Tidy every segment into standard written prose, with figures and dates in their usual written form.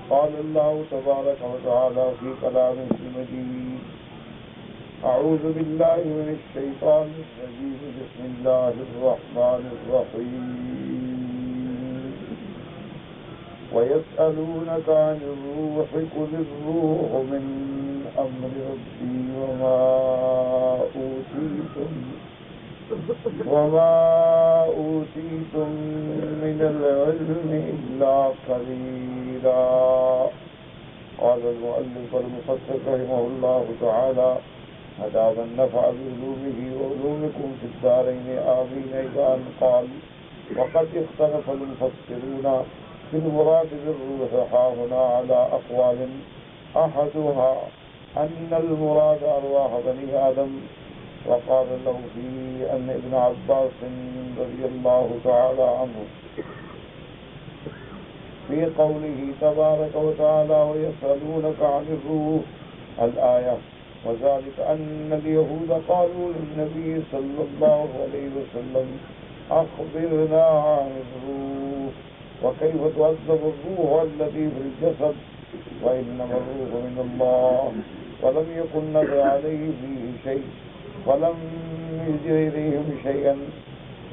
قال الله تبارك وتعالى في كلامه المجيد: أعوذ بالله من الشيطان الرجيم. بسم الله الرحمن الرحيم. ويسألونك عن الروح قل الروح من أمر ربي وما أوتيتم من العلم إلا قليلا. قال المؤلف المفسر رحمه الله تعالى: أدام النفع بعلومه وعلومكم في الدارين آمين. إذا قال: وقد اختلف المفسرون في المراد بالروح هاهنا على أقوال، أحدها أن المراد أرواح بني آدم، وقال له فيه أن ابن عباس رضي الله تعالى عنه في قوله تبارك وتعالى: ويسألونك عن الروح الآية، وذلك أن اليهود قالوا للنبي صلى الله عليه وسلم: أخبرنا عن الروح، وكيف تؤذب الروح الذي في الجسد، وإنما الروح من الله، ولم يكن نزل عليه فيه شيء ولم يجر إليهم شيئا.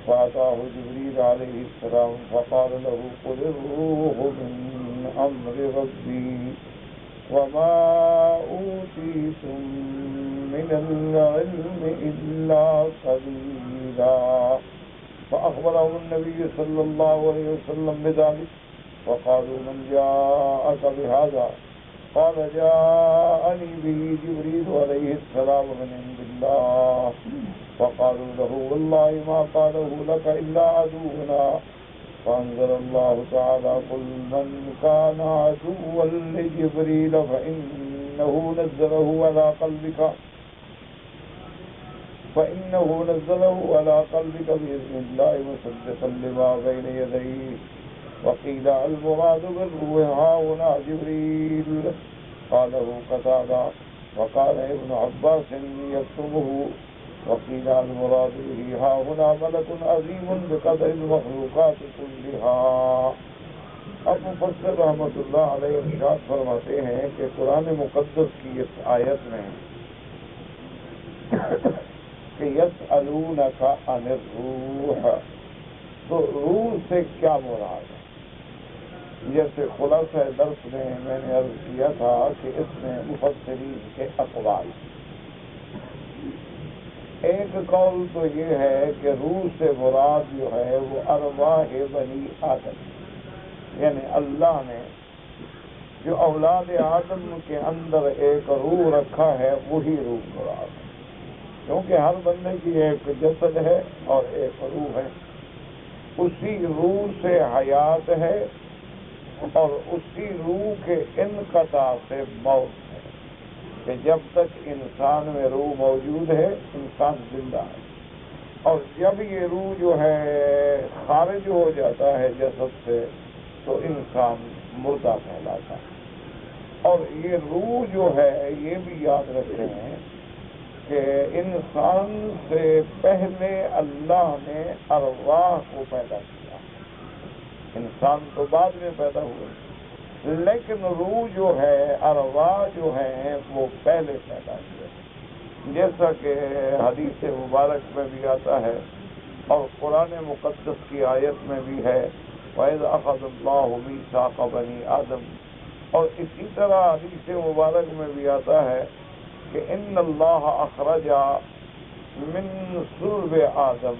فأتاه جبريل عليه السلام فقال له: قل الروح من أمر ربي وما أوتيتم من العلم إلا قليلا. فأخبره النبي صلى الله عليه وسلم بذلك، وقالوا: من جاءك بهذا؟ قال: جاءني به جبريل عليه السلام من عند الله. فقالوا له: والله ما قاله لك إلا عدونا. فأنزل الله تعالى: قل من كان عدوا لجبريل فإنه نزله على قلبك بإذن الله مصدقا لما بين يديه. وقيل المراد بالروح هاهنا جبريل. قاله قتادة، وقال ابن عباس يكتبه. وقيل المراد به هاهنا ملك عظيم بقدر المخلوقات كلها. اب مفسر رحمۃ اللہ علیہ ارشاد فرماتے ہیں کہ قرآن مقدس کی اس آیت میں کہ یسألونک عن الروح، تو روح سے کیا مراد ہے؟ جیسے خلاصہ درس میں نے عرض کیا تھا کہ اس میں مفسرین کے اقوال، ایک قول تو یہ ہے کہ روح سے مراد جو ہے وہ ارواح بنی آدم، یعنی اللہ نے جو اولاد آدم کے اندر ایک روح رکھا ہے وہی روح مراد ہے، کیونکہ ہر بندے کی ایک جسد ہے اور ایک روح ہے، اسی روح سے حیات ہے اور اسی روح کے انقطاع سے موت ہے، کہ جب تک انسان میں روح موجود ہے انسان زندہ ہے، اور جب یہ روح جو ہے خارج ہو جاتا ہے جسد سے تو انسان مردہ کہلاتا ہے۔ اور یہ روح جو ہے یہ بھی یاد رکھتے ہیں کہ انسان سے پہلے اللہ نے ارواح کو پیدا کیا، انسان تو بعد میں پیدا ہوئے، لیکن روح جو ہے ارواح جو ہیں وہ پہلے پیدا ہوئے، جیسا کہ حدیث مبارک میں بھی آتا ہے اور قرآن مقدس کی آیت میں بھی ہے: وَإِذْ أَخَذَ اللَّهُ مِيثَاقَ بَنِي آدَمَ، اور اسی طرح حدیث مبارک میں بھی آتا ہے کہ ان اللہ اخرج من صلب آدم،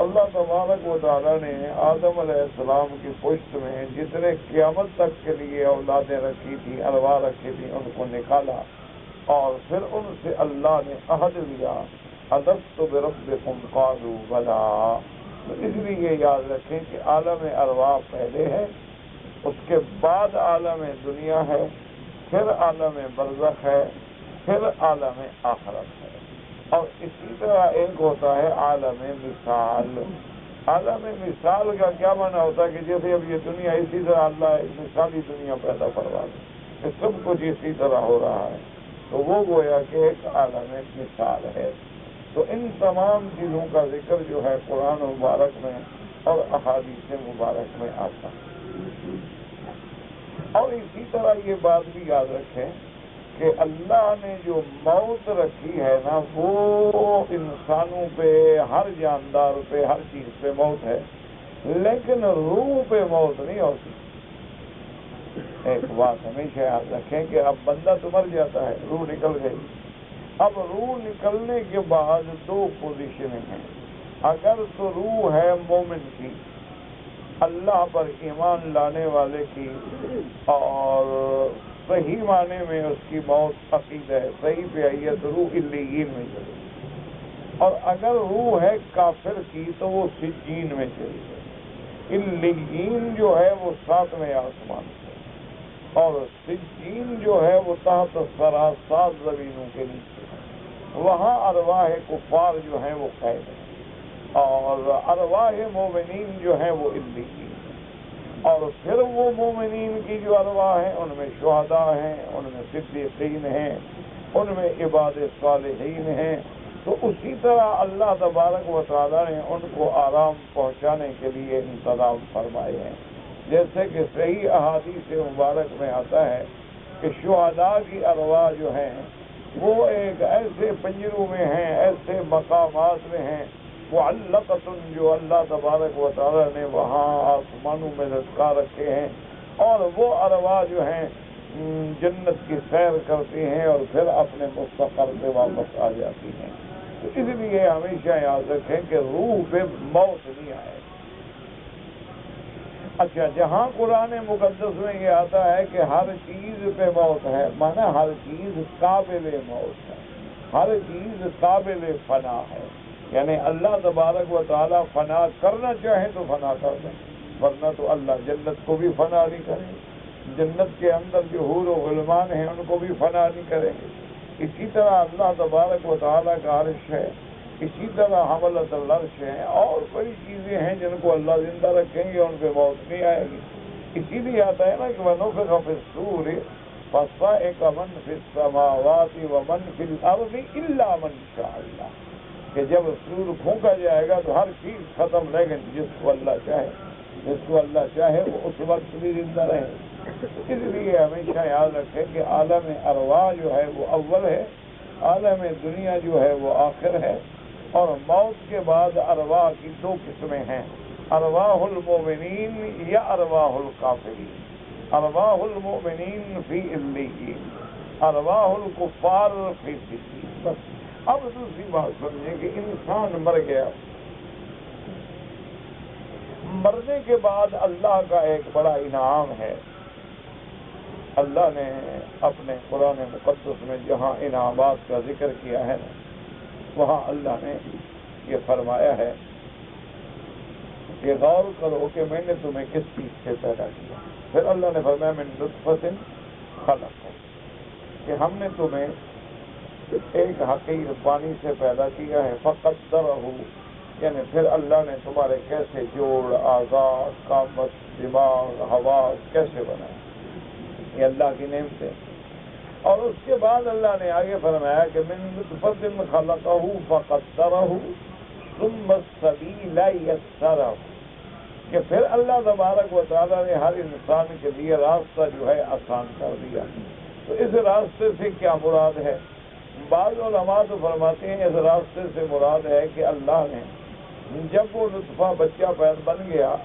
اللہ تبارک و تعالیٰ نے آدم علیہ السلام کی پشت میں جتنے قیامت تک کے لیے اولادیں رکھی تھی، ارواح رکھی تھی، ان کو نکالا، اور پھر ان سے اللہ نے عہد لیا: الست بربکم قالوا بلی۔ تو اس لیے یاد رکھیں کہ عالم ارواح پہلے ہے، اس کے بعد عالم دنیا ہے، پھر عالم برزخ ہے، پھر عالم آخرت ہے، اور اسی طرح ایک ہوتا ہے عالم مثال۔ عالم مثال کا کیا معنی ہوتا ہے کہ جیسے اب یہ دنیا اسی طرح اللہ ایک مثالی دنیا پیدا کروا دے کہ سب کچھ اسی طرح ہو رہا ہے، تو وہ گویا کہ ایک عالم مثال ہے۔ تو ان تمام چیزوں کا ذکر جو ہے قرآن مبارک میں اور احادیث مبارک میں آتا ہے، اور اور اسی طرح یہ بات بھی یاد رکھیں کہ اللہ نے جو موت رکھی ہے نا وہ انسانوں پہ، ہر جاندار پہ، ہر چیز پہ موت ہے، لیکن روح پہ موت نہیں ہوتی۔ ایک بات ہمیشہ یاد رکھیں کہ اب بندہ تو مر جاتا ہے، روح نکل گئی، اب روح نکلنے کے بعد دو پوزیشنیں ہیں۔ اگر تو روح ہے مومن کی، اللہ پر ایمان لانے والے کی، اور صحیح معنی میں اس کی موت عقیدہ ہے، صحیح پہ آئی ہے تو روح علیین میں چلی گئی، اور اگر روح ہے کافر کی تو وہ سجین میں چلی گئی۔ علیین جو ہے وہ 7ویں آسمان سے، اور سجین جو ہے وہ تحت الثری 7 زمینوں کے نیچے ہے، وہاں ارواح کفار جو ہیں وہ قید ہیں، اور ارواح مومنین جو ہیں وہ علیین، اور پھر وہ مومنین کی جو ارواح ہیں ان میں شہداء ہیں، ان میں صدیقین ہیں، ان میں عباد صالحین ہیں۔ تو اسی طرح اللہ تبارک و تعالیٰ نے ان کو آرام پہنچانے کے لیے انتظام فرمائے ہیں، جیسے کہ صحیح احادیث مبارک میں آتا ہے کہ شہداء کی ارواح جو ہیں وہ ایک ایسے پنجروں میں ہیں، ایسے مقامات میں ہیں، معلقۃ، جو اللہ تبارک و تعالیٰ نے وہاں آسمانوں میں لٹکا رکھے ہیں، اور وہ ارواح جو ہیں جنت کی سیر کرتی ہیں اور پھر اپنے مستقر پہ واپس آ جاتی ہیں۔ تو اس لیے ہمیشہ یاد رکھیں کہ روح پہ موت نہیں آئے۔ اچھا، جہاں قرآن مقدس میں یہ آتا ہے کہ ہر چیز پہ موت ہے، مانا ہر چیز قابل موت ہے، ہر چیز قابل فنا ہے، یعنی اللہ تبارک و تعالیٰ فنا کرنا چاہے تو فنا کر دیں، ورنہ تو اللہ جنت کو بھی فنا نہیں کریں گے، جنت کے اندر جو حور و غلمان ہیں ان کو بھی فنا نہیں کریں گے۔ اسی طرح اللہ تبارک و تعالیٰ کا عرش ہے، اسی طرح حملۃ العرش ہے، اور بڑی چیزیں ہیں جن کو اللہ زندہ رکھیں گے، ان پہ موت نہیں آئے گی۔ اسی لیے آتا ہے نا کہ وَنُفِخَ فِي الصُّورِ فَصَعِقَ مَن فِي السَّمَاوَاتِ وَمَن فِي الْأَرْضِ إِلَّا مَن شَاءَ اللَّهُ، کہ جب سور پھونکا جائے گا تو ہر چیز ختم رہے گی، جس کو اللہ چاہے، جس کو اللہ چاہے وہ اس وقت بھی زندہ رہے۔ اس لیے ہمیشہ یاد رکھیں کہ عالم ارواح جو ہے وہ اول ہے، عالم دنیا جو ہے وہ آخر ہے، اور موت کے بعد ارواح کی 2 قسمیں ہیں، ارواح المومنین یا ارواح الکافرین۔ ارواح المومنین فی علیین، ارواح الکفار فی سجین۔ بس اب دوسری بات سمجھیں کہ انسان مر گیا، مرنے کے بعد اللہ کا ایک بڑا انعام ہے۔ اللہ نے اپنے قرآن مقدس میں جہاں انعامات کا ذکر کیا ہے وہاں اللہ نے یہ فرمایا ہے کہ غور کرو کہ میں نے تمہیں کس چیز سے پیدا کیا۔ پھر اللہ نے فرمایا من نطفۃ خلق، کہ ہم نے تمہیں ایک حقیر پانی سے پیدا کیا ہے، فقدرہ، یعنی پھر اللہ نے تمہارے کیسے جوڑ، اعضاء، قامت، دماغ، حواس کیسے بنائے، یہ اللہ کی نعمت۔ اور اس کے بعد اللہ نے آگے فرمایا کہ من نطفۃ خلقہ فقدرہ ثم السبیل یسرہ، کہ پھر اللہ تبارک و تعالیٰ نے ہر انسان کے لیے راستہ جو ہے آسان کر دیا۔ تو اس راستے سے کیا مراد ہے؟ بعض علماء تو فرماتے ہیں اس راستے سے مراد ہے کہ اللہ نے جب وہ نطفہ بچہ پیدا بن گیا،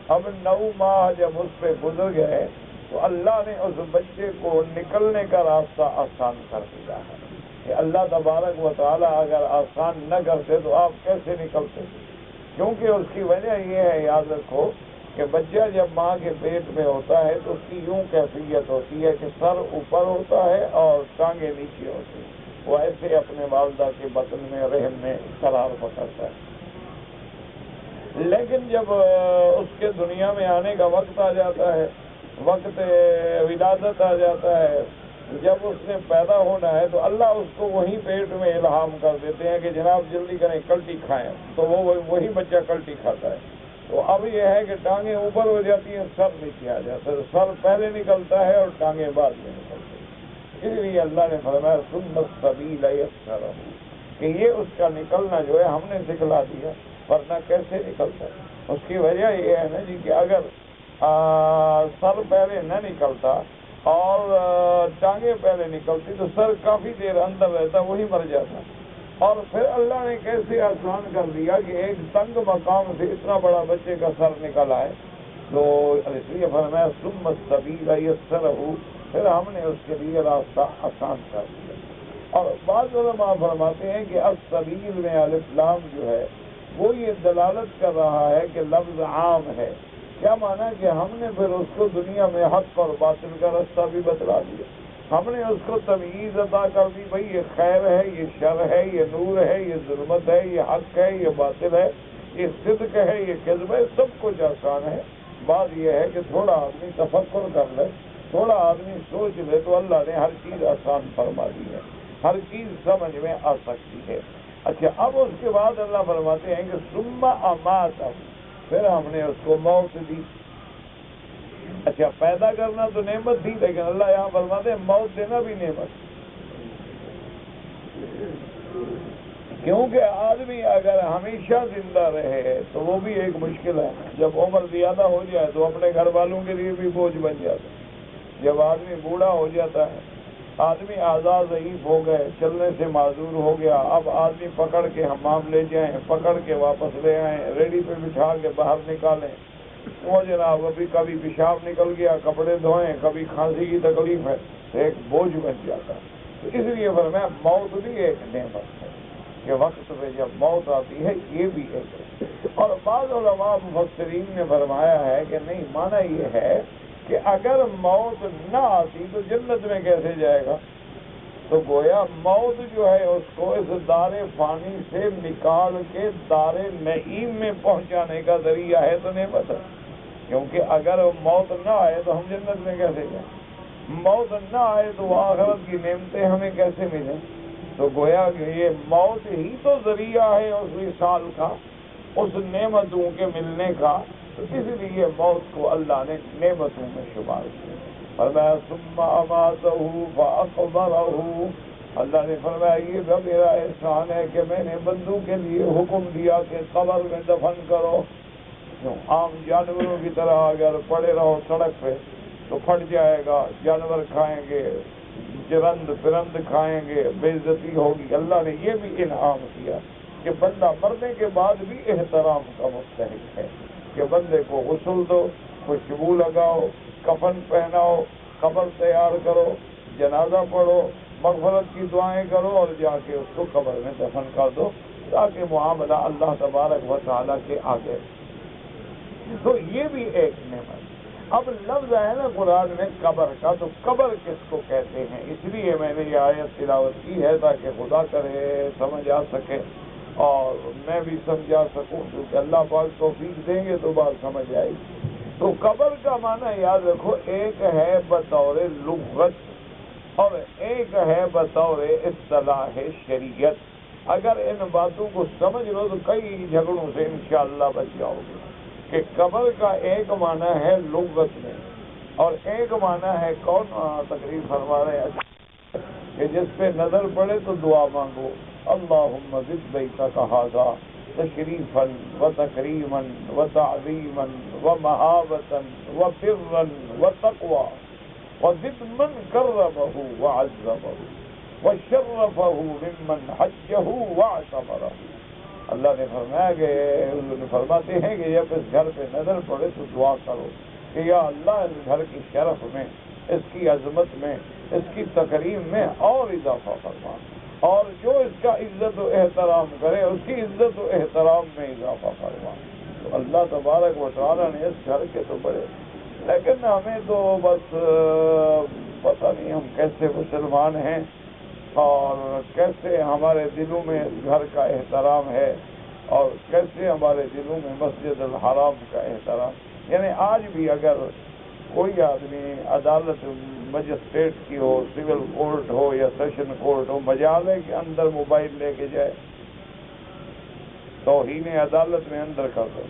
اب 9 ماہ جب اس پہ گزر گئے تو اللہ نے اس بچے کو نکلنے کا راستہ آسان کر دیا ہے کہ اللہ تبارک و تعالیٰ اگر آسان نہ کرتے تو آپ کیسے نکلتے؟ کیونکہ اس کی وجہ یہ ہے، یاد رکھو کہ بچہ جب ماں کے پیٹ میں ہوتا ہے تو اس کی یوں کیفیت ہوتی ہے کہ سر اوپر ہوتا ہے اور ٹانگیں نیچے ہوتی ہیں، وہ ایسے اپنے والدہ کے بطن میں رحم میں قرار پکڑتا ہے۔ لیکن جب اس کے دنیا میں آنے کا وقت آ جاتا ہے، وقت ولادت آ جاتا ہے، جب اس نے پیدا ہونا ہے تو اللہ اس کو وہیں پیٹ میں الہام کر دیتے ہیں کہ جناب جلدی کریں، کلٹی کھائیں، تو وہ وہی بچہ کلٹی کھاتا ہے۔ تو اب یہ ہے کہ ٹانگیں اوپر ہو جاتی ہیں، سر نیچے آ جاتا ہے، سر پہلے نکلتا ہے اور ٹانگیں بعد میں نکلتی ہیں۔ اس لیے اللہ نے فرمایا ثم السبیل یسرہ، کہ یہ اس کا نکلنا جو ہے ہم نے سکھلا دیا، ورنہ کیسے نکلتا ہے؟ اس کی وجہ یہ ہے نا جی کہ اگر سر پہلے نہ نکلتا اور ٹانگیں پہلے نکلتی تو سر کافی دیر اندر رہتا، وہی مر جاتا. اور پھر اللہ نے کیسے آسان کر دیا کہ ایک تنگ مقام سے اتنا بڑا بچے کا سر نکل آئے. تو اس لیے فرمایا ثم السبیل یسرہ، پھر ہم نے اس کے لیے راستہ آسان کر دیا. اور بعض علماء فرماتے ہیں کہ السبیل میں الف لام جو ہے وہ یہ دلالت کر رہا ہے کہ لفظ عام ہے. کیا مانا کہ ہم نے پھر اس کو دنیا میں حق اور باطل کا راستہ بھی بتلا دیا. ہم نے اس کو تمیز عطا کر دی، بھئی یہ خیر ہے، یہ شر ہے، یہ نور ہے، یہ ظلمت ہے، یہ حق ہے، یہ باطل ہے، یہ صدق ہے، یہ کذب ہے، سب کچھ آسان ہے. بات یہ ہے کہ تھوڑا آدمی تفکر کر لے، تھوڑا آدمی سوچ لے تو اللہ نے ہر چیز آسان فرما دی ہے، ہر چیز سمجھ میں آ سکتی ہے. اچھا، اب اس کے بعد اللہ فرماتے ہیں کہ ثم اماتہ، پھر ہم نے اس کو موت دی. اچھا، پیدا کرنا تو نعمت تھی، لیکن اللہ یہاں فرماتے ہیں موت دینا بھی نعمت. کیونکہ آدمی اگر ہمیشہ زندہ رہے تو وہ بھی ایک مشکل ہے. جب عمر زیادہ ہو جائے تو اپنے گھر والوں کے لیے بھی بوجھ بن جاتا ہے. جب آدمی بوڑھا ہو جاتا ہے، آدمی اعضاء ضعیف ہو گئے، چلنے سے معذور ہو گیا، اب آدمی پکڑ کے حمام لے جائیں، پکڑ کے واپس لے آئیں، ریڈی پہ بٹھا کے باہر نکالیں، وہ جناب ابھی کبھی پیشاب نکل گیا، کپڑے دھوئیں، کبھی کھانسی کی تکلیف ہے، تو ایک بوجھ بن جاتا ہے. تو اس لیے فرمایا موت بھی ایک نعمت ہے کہ وقت پہ جب موت آتی ہے یہ بھی ایک ہے. اور بعض علماء مفسرین نے فرمایا ہے کہ نہیں، معنی یہ ہے کہ اگر موت نہ آتی تو جنت میں کیسے جائے گا. تو گویا موت جو ہے اس کو اس دار فانی سے نکال کے دار نعیم میں پہنچانے کا ذریعہ ہے تو نعمت ہے. کیونکہ اگر موت نہ آئے تو ہم جنت میں کیسے جائیں، موت نہ آئے تو وہ آخرت کی نعمتیں ہمیں کیسے ملیں. تو گویا کہ یہ موت ہی تو ذریعہ ہے اس وصال کا، اس نعمتوں کے ملنے کا. تو اس لیے موت کو اللہ نے نعمتوں میں شمار کیا. فرمایا ثم اماتہ فاقبرہ، اللہ نے فرمایا یہ بھی میرا احسان ہے کہ میں نے بندوں کے لیے حکم دیا کہ قبر میں دفن کرو. کیوں عام جانوروں کی طرح اگر پڑے رہو سڑک پہ تو پھٹ جائے گا، جانور کھائیں گے، چرند پرند کھائیں گے، بے عزتی ہوگی. اللہ نے یہ بھی انعام کیا کہ بندہ مرنے کے بعد بھی احترام کا مستحق ہے کہ بندے کو غسل دو، خوشبو لگاؤ، کفن پہناؤ، قبر تیار کرو، جنازہ پڑھو، مغفرت کی دعائیں کرو اور جا کے اس کو قبر میں دفن کر دو تاکہ معاملہ اللہ تبارک و تعالیٰ کے آگے. تو یہ بھی ایک نعمت. اب لفظ ہے نا قرآن میں قبر کا، تو قبر کس کو کہتے ہیں؟ اس لیے میں نے یہ آیت تلاوت کی ہے تاکہ خدا کرے سمجھ آ سکے اور میں بھی سمجھا سکوں، کیونکہ اللہ پاک توفیق دیں گے تو بات سمجھ آئے گی. تو قبر کا معنی یاد رکھو، ایک ہے بطور لغت اور ایک ہے بطور اصطلاح شریعت. اگر ان باتوں کو سمجھ لو تو کئی جھگڑوں سے انشاءاللہ بچ جاؤ گے. کہ قبر کا ایک معنی ہے لغت میں اور ایک معنی ہے کون تقریر فرما رہے ہیں کہ جس پہ نظر پڑے تو دعا مانگو، اللہم زد بیتک ھذا تشریفا و تکریما و تعظیما و مہابتا و برا و تقوی و زد من کرمہ و عظمہ و شرفہ ممن حجہ و اعتمرہ. اللہ نے فرمایا کہ فرماتے ہیں کہ جب اس گھر پہ نظر پڑے تو دعا کرو کہ یا اللہ اس گھر کی شرف میں، اس کی عظمت میں، اس کی تکریم میں اور اضافہ فرما، اور جو اس کا عزت و احترام کرے اس کی عزت و احترام میں اضافہ فرما. تو اللہ تبارک و تعالیٰ نے اس گھر کے تو بڑے، لیکن ہمیں تو بس پتہ نہیں ہم کیسے مسلمان ہیں اور کیسے ہمارے دلوں میں اس گھر کا احترام ہے اور کیسے ہمارے دلوں میں مسجد الحرام کا احترام. یعنی آج بھی اگر کوئی آدمی عدالت مجسٹریٹ کی ہو، سول کورٹ ہو یا سیشن کورٹ ہو، مجال ہے کہ اندر موبائل لے کے جائے، توہین عدالت میں اندر کر دو.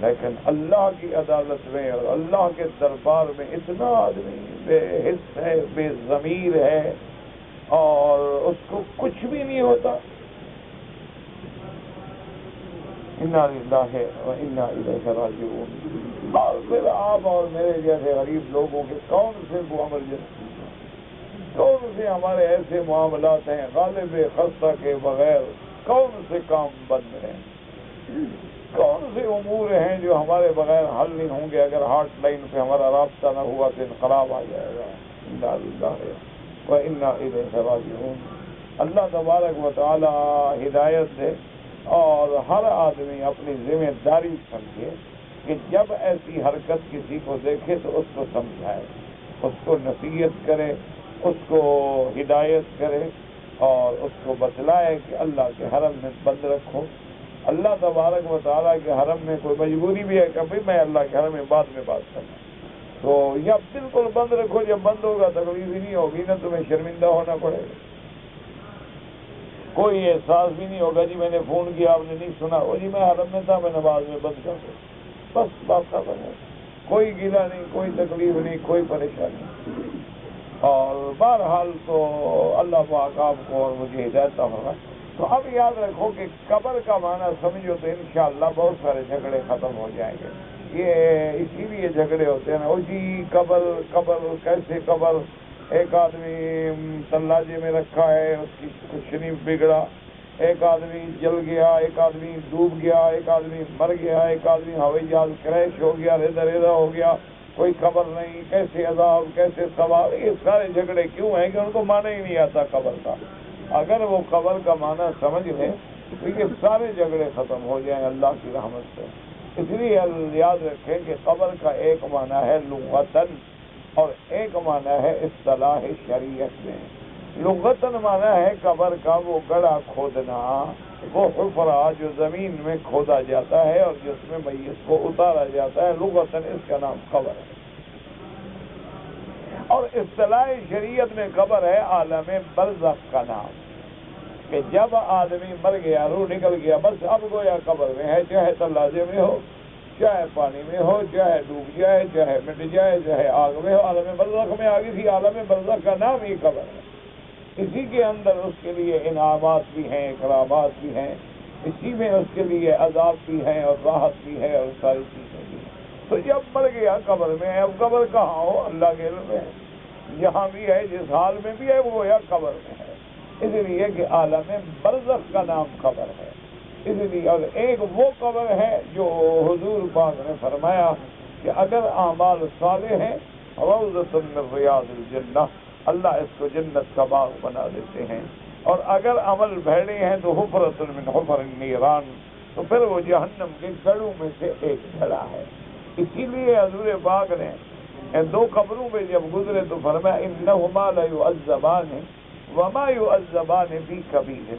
لیکن اللہ کی عدالت میں اور اللہ کے دربار میں اتنا آدمی بے حس ہے، بے ضمیر ہے اور اس کو کچھ بھی نہیں ہوتا. انا للہ و انا الیہ راجعون۔ اور پھر آپ اور میرے جیسے غریب لوگوں کے کون سے وہ ایمرجنسی ہیں، کون سے ہمارے ایسے معاملات ہیں غالب خستہ کے بغیر کون سے کام بند ہیں، کون سے امور ہیں جو ہمارے بغیر حل نہیں ہوں گے، اگر ہارٹ لائن پہ ہمارا رابطہ نہ ہوا تو انقلاب آ جائے گا۔ انا للہ و انا الیہ راجعون۔ اللہ تبارک و تعالی ہدایت دے اور ہر آدمی اپنی ذمہ داری سمجھے کہ جب ایسی حرکت کسی کو دیکھے تو اس کو سمجھائے، اس کو نصیحت کرے، اس کو ہدایت کرے اور اس کو بتلائے کہ اللہ کے حرم میں بند رکھو۔ اللہ تبارک و تعالیٰ کے حرم میں کوئی مجبوری بھی ہے کہ بھائی میں اللہ کے حرم میں بعد کروں تو یا بالکل بند رکھو، جب بند ہوگا تکلیف ہی نہیں ہوگی، نہ تمہیں شرمندہ ہونا پڑے گا، کوئی احساس بھی نہیں ہوگا جی میں نے فون کیا آپ نے نہیں سنا، وہ جی میں حرم میں تھا میں نماز میں بند کر دوں، بس بات ختم ہے، کوئی گیلا نہیں، کوئی تکلیف نہیں، کوئی پریشانی۔ اور بہرحال تو اللہ پاک آپ کو اور مجھے ہدایت فرمائے۔ تو اب یاد رکھو کہ قبر کا معنی سمجھو تو انشاءاللہ بہت سارے جھگڑے ختم ہو جائیں گے۔ یہ اسی لیے جھگڑے ہوتے ہیں نا، وہ جی قبر کیسے قبر، ایک آدمی تلاجے میں رکھا ہے اس کی کچھ نہیں بگڑا، ایک آدمی جل گیا، ایک آدمی ڈوب گیا، ایک آدمی مر گیا، ایک آدمی ہوائی جہاز کریش ہو گیا، ریزا ہو گیا، کوئی خبر نہیں، کیسے عذاب کیسے ثواب، یہ سارے جھگڑے کیوں ہیں کہ ان کو معنی ہی نہیں آتا قبر کا۔ اگر وہ قبر کا معنی سمجھ لیں تو یہ سارے جھگڑے ختم ہو جائیں اللہ کی رحمت سے۔ اس لیے یاد رکھیں کہ قبر کا ایک معنی ہے لغتاً اور ایک معنی ہے اصطلاح شریعت میں۔ لغتاً معنی ہے قبر کا وہ گڑھا کھودنا، وہ حفرہ جو زمین میں کھودا جاتا ہے اور جس میں میت کو اتارا جاتا ہے، لغتاً اس کا نام قبر ہے۔ اور اصطلاح شریعت میں قبر ہے عالم برزخ کا نام، کہ جب آدمی مر گیا، روح نکل گیا، بس اب گویا قبر میں ہے، چاہے تلاجے میں ہو، چاہے پانی میں ہو، چاہے ڈوب جائے، چاہے مٹ جائے، چاہے آگ میں ہو، عالم برزخ میں آگے تھی، عالم برزخ کا نام ہی قبر ہے۔ اسی کے اندر اس کے لیے انعامات بھی ہیں، اکرامات بھی ہیں، اسی میں اس کے لیے عذاب بھی ہیں اور راحت بھی ہے اور ساری چیزیں بھی ہیں۔ تو جب مر گیا قبر میں ہے، اب قبر کہاں ہو اللہ کے علم میں، جہاں بھی ہے جس حال میں بھی ہے وہ یا قبر میں ہے، اس لیے کہ عالم برزخ کا نام قبر ہے۔ اس لیے اور ایک وہ قبر ہے جو حضور پاک نے فرمایا کہ اگر اعمال صالح ہیں روضۃ من ریاض الجنہ، اللہ اس کو جنت کا باغ بنا دیتے ہیں، اور اگر عمل بھیڑے ہیں تو حفرۃ من حفر النیران، تو پھر وہ جہنم کے گڑھوں میں سے ایک گڑھا ہے۔ اسی لیے حضور پاک نے دو قبروں میں جب گزرے تو فرمایا انہما لیعذبان وما یعذبان فی کبیر،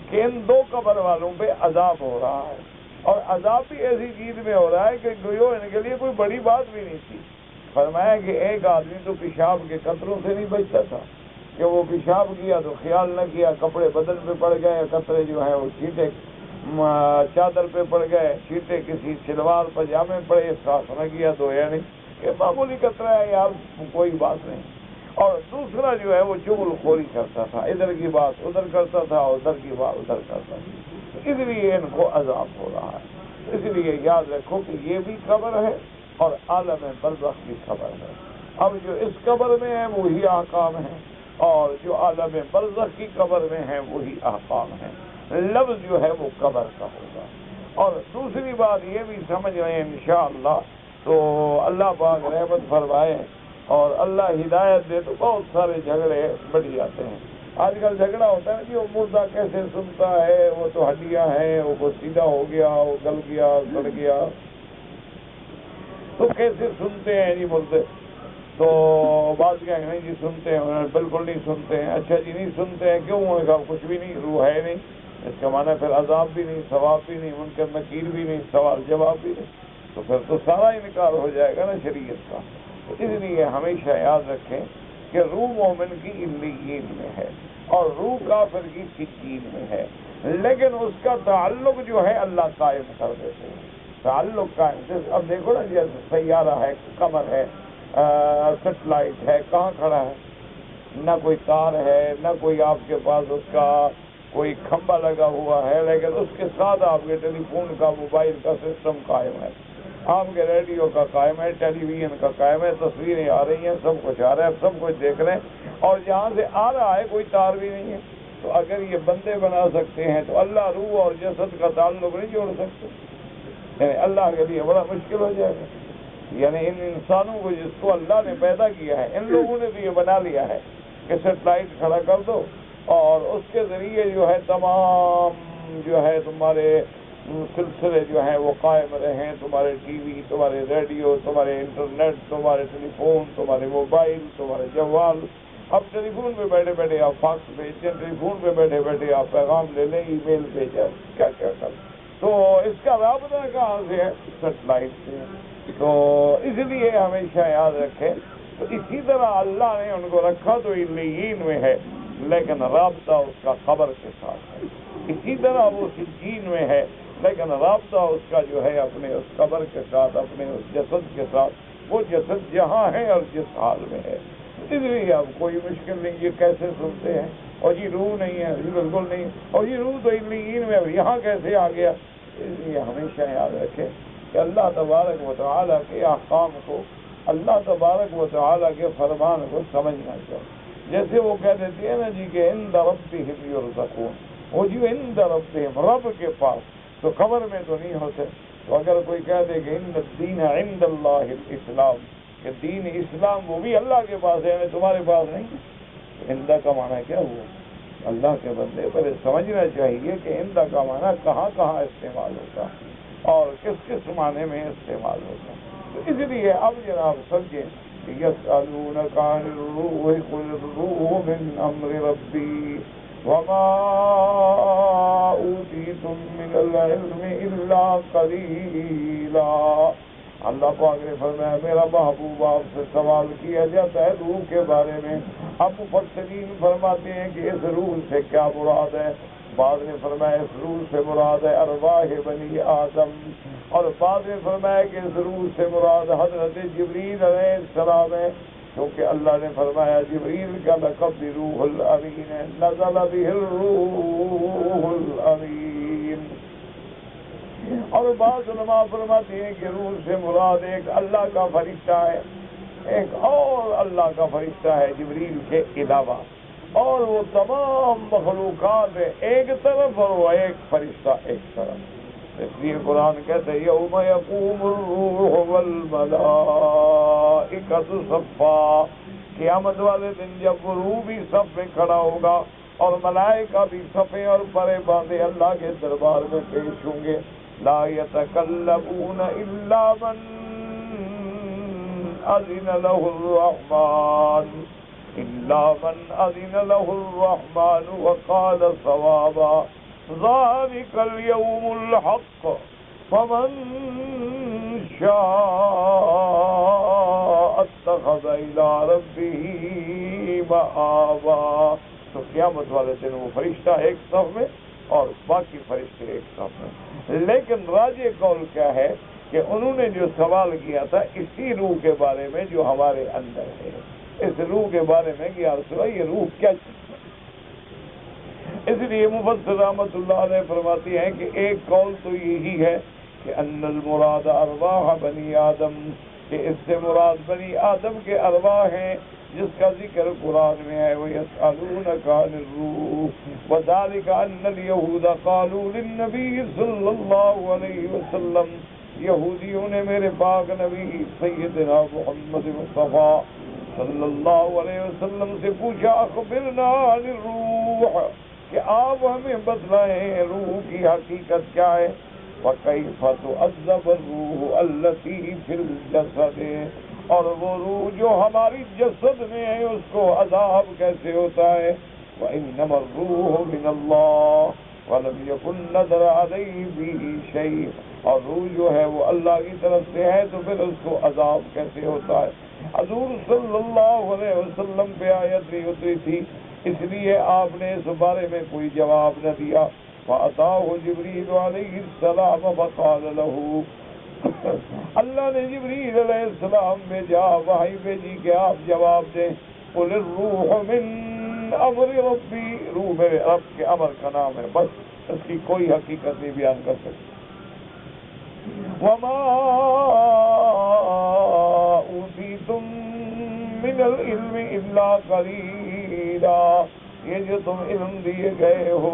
کہ ان دو قبر والوں پہ عذاب ہو رہا ہے، اور عذاب بھی ایسی چیز میں ہو رہا ہے کہ گویا ان کے لیے کوئی بڑی بات بھی نہیں تھی۔ فرمایا کہ ایک آدمی تو پیشاب کے قطروں سے نہیں بچتا تھا، کہ وہ پیشاب کیا تو خیال نہ کیا، کپڑے بدن پہ پڑ گئے، قطرے جو ہیں وہ چھینٹے چادر پہ پڑ گئے، چھینٹے کسی شلوار پجامے پڑے، احساس نہ کیا تو نہیں کہ معمولی قطرہ ہے یار، کوئی بات نہیں۔ اور دوسرا جو ہے وہ چغل خوری کرتا تھا، ادھر کی بات ادھر کرتا تھا، ادھر کی بات ادھر کرتا تھا، اس لیے ان کو عذاب ہو رہا ہے۔ اس لیے یاد رکھو کہ یہ بھی قبر ہے اور عالم برزخ بھی قبر ہے۔ اب جو اس قبر میں ہے وہی احکام ہیں، اور جو عالم برزخ کی قبر میں ہے وہی احکام ہیں۔ لفظ جو ہے وہ قبر کا ہوگا۔ اور دوسری بات یہ بھی سمجھ رہے ہیں انشاءاللہ، تو اللہ پاک رحمت فرمائے اور اللہ ہدایت دے تو بہت سارے جھگڑے بڑھ جاتے ہیں۔ آج کل جھگڑا ہوتا ہے کہ وہ مردہ کیسے سنتا ہے، وہ تو ہڈیاں ہیں، وہ سیدھا ہو گیا، وہ گل گیا، سڑ گیا، تو کیسے سنتے ہیں جی مردے؟ تو بعض کہیں نہیں جی سنتے ہیں، بالکل نہیں سنتے ہیں۔ اچھا جی نہیں سنتے ہیں کیوں؟ انہوں نے کہا کچھ بھی نہیں، روح ہے نہیں، اس کا معنی پھر عذاب بھی نہیں، ثواب بھی نہیں، ان کے نکیر بھی نہیں، سوال جواب بھی نہیں، تو پھر تو سارا انکار ہو جائے گا نا شریعت کا۔ تو اس لیے ہمیشہ یاد رکھیں کہ روح مومن کی علیین میں ہے اور روح کافر کی سجین میں ہے، لیکن اس کا تعلق جو ہے اللہ قائم کر دیتے ہیں، تعلق قائم۔ اب دیکھو نا جیسے سیارہ ہے، قمر ہے، سیٹلائٹ ہے، کہاں کھڑا ہے؟ نہ کوئی تار ہے، نہ کوئی آپ کے پاس اس کا کوئی کھمبا لگا ہوا ہے لیکن اس کے ساتھ آپ کے ٹیلی فون کا موبائل کا سسٹم قائم ہے، آپ کے ریڈیو کا قائم ہے، ٹیلی ویژن کا قائم ہے، تصویریں آ رہی ہیں، سب کچھ آ رہا ہے، سب کچھ دیکھ رہے ہیں، اور جہاں سے آ رہا ہے کوئی تار بھی نہیں ہے۔ تو اگر یہ بندے بنا سکتے ہیں تو اللہ روح اور جسد کا تعلق نہیں جوڑ سکتے؟ یعنی اللہ کے لیے بڑا مشکل ہو جائے گا۔ یعنی ان انسانوں کو جس کو اللہ نے پیدا کیا ہے، ان لوگوں نے تو یہ بنا لیا ہے کہ سیٹلائٹ کھڑا کر دو اور اس کے ذریعے جو ہے تمام جو ہے تمہارے سلسلے جو ہیں وہ قائم رہیں، تمہارے ٹی وی، تمہارے ریڈیو، تمہارے انٹرنیٹ، تمہارے ٹیلی فون، تمہارے موبائل، تمہارے جوال۔ اب ٹیلی فون پہ بیٹھے بیٹھے آپ فاکس بھیجتے ہیں، ٹیلی فون پہ بیٹھے بیٹھے آپ پیغام لے لیں، ای میل بھیجیں، کیا کیا کر، تو اس کا رابطہ کہاں سے ہے؟ سیٹلائٹ سے۔ تو اس لیے ہمیشہ یاد رکھیں، تو اسی طرح اللہ نے ان کو رکھا تو علیین میں ہے، لیکن رابطہ اس کا قبر کے ساتھ ہے۔ اسی طرح وہ سجین میں ہے، لیکن رابطہ اس کا جو ہے اپنے اس قبر کے ساتھ، اپنے اس جسد کے ساتھ، وہ جسد جہاں ہے اور جس حال میں ہے۔ اس لیے اب کوئی مشکل نہیں، یہ کیسے سنتے ہیں اور یہ روح نہیں ہے، یہ بالکل نہیں، اور یہ روح تو علیین میں، یہاں کیسے آ گیا؟ اس لیے ہمیشہ یاد رکھیں کہ اللہ تبارک و تعالیٰ کے احکام کو، اللہ تبارک و تعالیٰ کے فرمان کو سمجھنا چاہیے۔ جیسے وہ کہہ دیتے ہیں نا جی کہ عند ربہم یرزقون، وہ جو عند ربہم، رب کے پاس، تو قبر میں تو نہیں ہوتے۔ تو اگر کوئی کہہ دے کہ ان الدین عند اللہ الاسلام، کہ دین اسلام وہ بھی اللہ کے پاس ہے، تمہارے پاس نہیں، تو عندہ کا معنی کیا ہوا؟ اللہ کے بندے پر سمجھنا چاہیے کہ عندہ کا معنی کہاں کہاں استعمال ہوتا اور کس کس معنی میں استعمال ہوتا۔ تو اس لیے اب جناب سمجھیں کہ یسألونک عن الروح قل الروح من امر ربی وما اوتیتم من العلم الا قلیلا۔ اللہ پاک نے فرمایا میرا محبوب آپ سے سوال کیا جاتا ہے روح کے بارے میں۔ اب مفسرین فرماتے ہیں کہ اس روح سے کیا مراد ہے؟ بعض نے فرمایا اس روح سے مراد ہے ارواح بنی آدم، اور بعض نے فرمایا کہ اس روح سے مراد حضرت جبریل علیہ السلام ہے، کیونکہ اللہ نے فرمایا جبریل کا لقب بھی روح الامین ہے، نزل به الروح الامین۔ اور بعض علماء فرماتے ہیں کہ روح سے مراد ایک اللہ کا فرشتہ ہے، ایک اور اللہ کا فرشتہ ہے جبریل کے علاوہ، اور وہ تمام مخلوقات ایک طرف اور وہ ایک فرشتہ ایک طرف۔ اس لیے قرآن کہتے ہیں یوم یقوم الروح والملائکۃ صفا، قیامت والے دن جب وہ روح بھی صف میں کھڑا ہوگا اور ملائکہ بھی صفیں اور پرے باندھے اللہ کے دربار میں پیش ہوں گے۔ لا يتكلمون الا من اذن له الرحمن الا من اذن له الرحمن وقال صوابا ذلك اليوم الحق فمن شاء اتخذ الى ربه مآبا۔ تو قیامت والے دن وہ فرشتہ ایک صف میں اور باقی فرشتے ایک صف میں۔ لیکن راجح قول کیا ہے کہ انہوں نے جو سوال کیا تھا اسی روح کے بارے میں جو ہمارے اندر ہے، اس روح کے بارے میں کہ یا رسول اللہ یہ روح کیا چیز ہے۔ اس لیے مفسر رحمۃ اللہ علیہ فرماتی ہیں کہ ایک قول تو یہی ہے کہ ان المراد ارواح بنی آدم، کہ اس سے مراد بنی آدم کے ارواح ہیں جس کا ذکر قرآن میں ہے وَيَسْأَلُونَكَ عَنِ الرُّوحِ وَذَلِكَ أَنَّ الْيَهُودَ قَالُوا لِلنَّبِيِّ صلی اللہ علیہ وسلم، یہودیوں نے میرے پاک نبی سیدنا محمد مصطفیٰ صلی اللہ علیہ وسلم سے پوچھا اخبرنا عن الروح، کہ آپ ہمیں بتلائیں روح کی حقیقت کیا ہے۔ وَكَيْفَ تُعَذَّبُ الرُّوحُ الَّتِي فِي الْجَسَدِ، اور وہ روح جو ہماری جسد میں ہے اس کو عذاب کیسے ہوتا ہے۔ وَإِنَّمَا الرُّوحُ مِنَ اللَّهِ وَلَمْ يَكُنْ نَزَلَ عَلَيْهِ بِهِ شَيْءٌ، اور روح جو ہے وہ اللہ کی طرف سے ہے تو پھر اس کو عذاب کیسے ہوتا ہے۔ حضور صلی اللہ علیہ وسلم پہ آیت نہیں اتری تھی، اس لیے آپ نے اس بارے میں کوئی جواب نہ دیا۔ فَأَتَاهُ جِبْرِيلُ عَلَيْهِ السَّلَامَ فَقَالَ لَهُ، اللہ نے جبریل علیہ السلام بھیجا، وحی بھیجی کہ آپ جواب دیں۔ قُلِ الرُّوحُ مِن من امر ربی، روح میرے رب کے امر کا نام ہے، بس اس کی کوئی حقیقت نہیں بیان کر سکتی۔ وما اوتیتم من العلم الا قلیلا، یہ جو تم علم دیے گئے ہو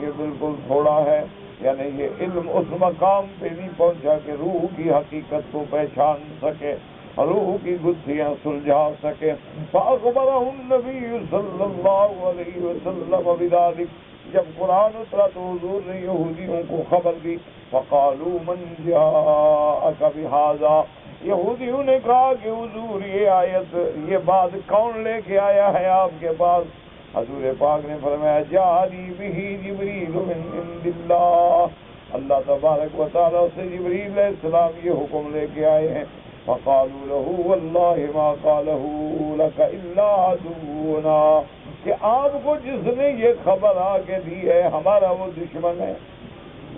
یہ بالکل تھوڑا ہے، یعنی یہ علم اس مقام پہ نہیں پہنچا کہ روح کی حقیقت کو پہچان سکے، روح کی گتھیاں سلجھا سکے۔ فأخبرہ النبی صلی اللہ علیہ وسلم بذلک، جب قرآن اترا تو حضور نے یہودیوں کو خبر دی۔ فقالوا من جاءک بہذا، یہودیوں نے کہا کہ حضور یہ آیت، یہ بات کون لے کے آیا ہے آپ کے پاس؟ حضور پاک نے فرمایا جاءنی بہ جبریل من عند اللہ، اللہ تبارک و تعالیٰ سے جبریل علیہ السلام یہ حکم لے کے آئے ہیں۔ فقالوا له واللہ ما قالہ لک الا عدونا، کہ آپ کو جس نے یہ خبر آگے دی ہے ہمارا وہ دشمن ہے۔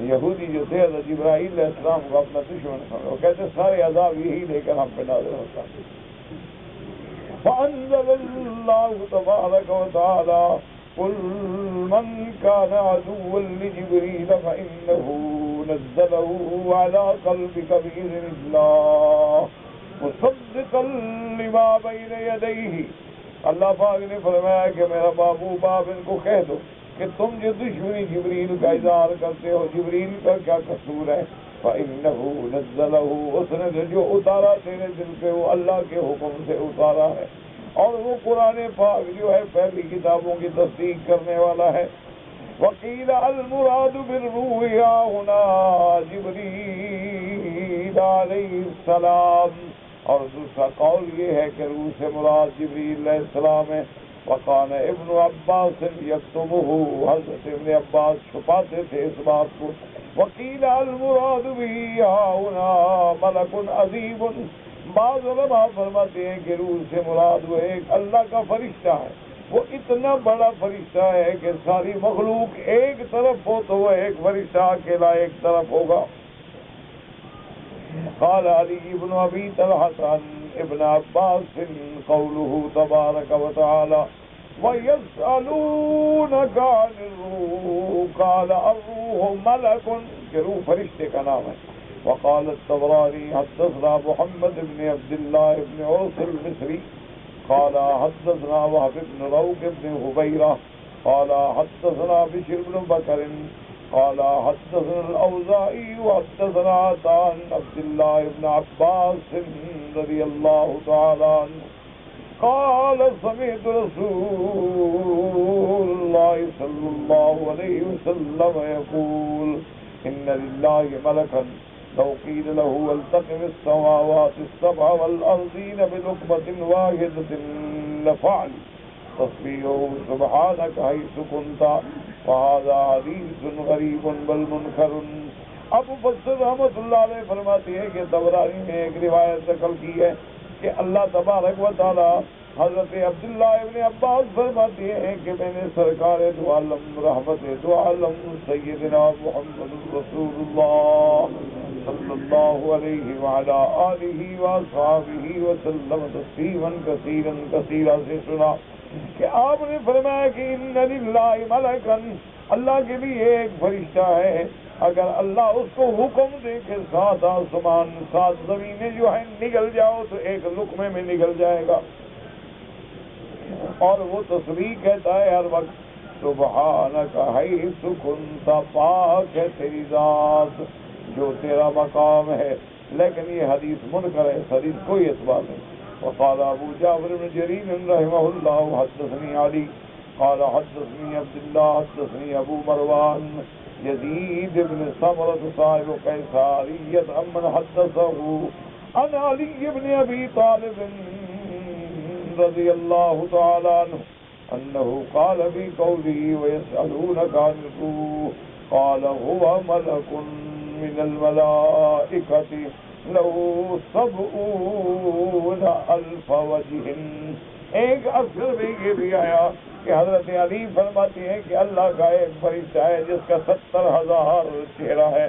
یہودی جو تھے حضرت جبرائیل علیہ السلام کو اپنا دشمن سمجھا، وہ کہتے سارے عذاب یہی لے کر ہم پہ نازل ہوتا۔ فأنزل اللہ تبارک و تعالی قل من كان عدوا لجبريل فإنه نزله على قلبك بإذن الله مصدقا لما بين يديه، اللہ پاک نے فرمایا کہ میرا محبوب آپ ان کو کہہ دو کہ تم جو دشمنی جبریل کا اظہار کرتے ہو، جبریل کا کیا قصور ہے؟ فإنه نزله، اس نے جو اتارا تیرے دل پہ وہ اللہ کے حکم سے اتارا ہے، اور وہ قرآن پاک جو ہے پہلی کتابوں کی تصدیق کرنے والا ہے۔ وقیل المراد بالروح هنا جبریل علیہ السلام، اور دوسرا قول یہ ہے کہ روح سے مراد جبریل علیہ السلام ہے۔ وقال ابن عباس یکتمہ، حضرت ابن عباس چھپاتے تھے اس بات کو۔ وقیل المراد به هنا ملک عظیم، بعض علماء فرماتے ہیں کہ روح سے مراد وہ ایک اللہ کا فرشتہ ہے، وہ اتنا بڑا فرشتہ ہے کہ ساری مخلوق ایک طرف ہو تو وہ ایک فرشتہ اکیلا ایک طرف ہوگا۔ قال علی بن ابی طلحہ ابن عباس قوله تبارک و تعالی وَيَسْأَلُونَكَ عَنِ الرُّوحِ قَالَ الرُّوحُ مَلَكٌ، کہ روح فرشتے کا نام ہے۔ وقال الطبراني حدثنا محمد بن عبد الله بن عوف المصري قال حدثنا وهب بن روح بن هبيرة قال حدثنا بشر بن بكر قال حدثنا الأوزاعي وحدثنا عطاء عبد الله بن عباس رضي الله تعالى عنه قال سمعت رسول الله صلى الله عليه وسلم يقول إن لله ملكا لو قيل له التقم السماوات السبع والأرضين بلقمة واحدة لفعل تصبيحه سبحانك حيث كنت، وهذا حديث غريب بل منكر۔ ابو بکر رحمۃ اللہ علیہ فرماتے ہیں کہ طبرانی نے ایک روایت نقل کی ہے کہ اللہ تبارک و تعالی حضرت عبداللہ ابن عباس فرماتے ہیں کہ میں نے سرکار دو عالم رحمت دو عالم سیدنا محمد رسول اللہ صلی اللہ علیہ وعلی آلہ وصحبہ وسلم تسلیما کثیرا کثیرا سے سنا کہ آپ نے فرمایا کہ ان للہ ملکا، اللہ کے لیے ایک فرشتہ ہے، اگر اللہ اس کو حکم دے کہ 7 آسمان 7 زمینیں جو ہیں نگل جاؤ تو ایک لقمے میں نگل جائے گا، اور وہ تسبیح کہتا ہے ہر وقت سبحانک حیث کنت، پاک ہے تیری ذات جو تیرا مقام ہے۔ لیکن یہ حدیث منکر ہے، اس حدیث کوئی اعتبار نہیں۔ وقال ابو جعفر بن جرير رحمه الله حدثني علي قال حدثني عبد الله حدثني ابو مروان يزيد بن سمرة صاحب قيسارية عمن حدثه عن علي بن ابي طالب رضي الله تعالى عنه انه قال في قوله ويسألونك عن الروح قال هو ملك من الملائكة له 70,000 وجه۔ ایک اکثر میں یہ بھی آیا کہ حضرت علی فرماتے ہیں کہ اللہ کا ایک فرشتہ ہے جس کا 70,000 چہرہ ہے،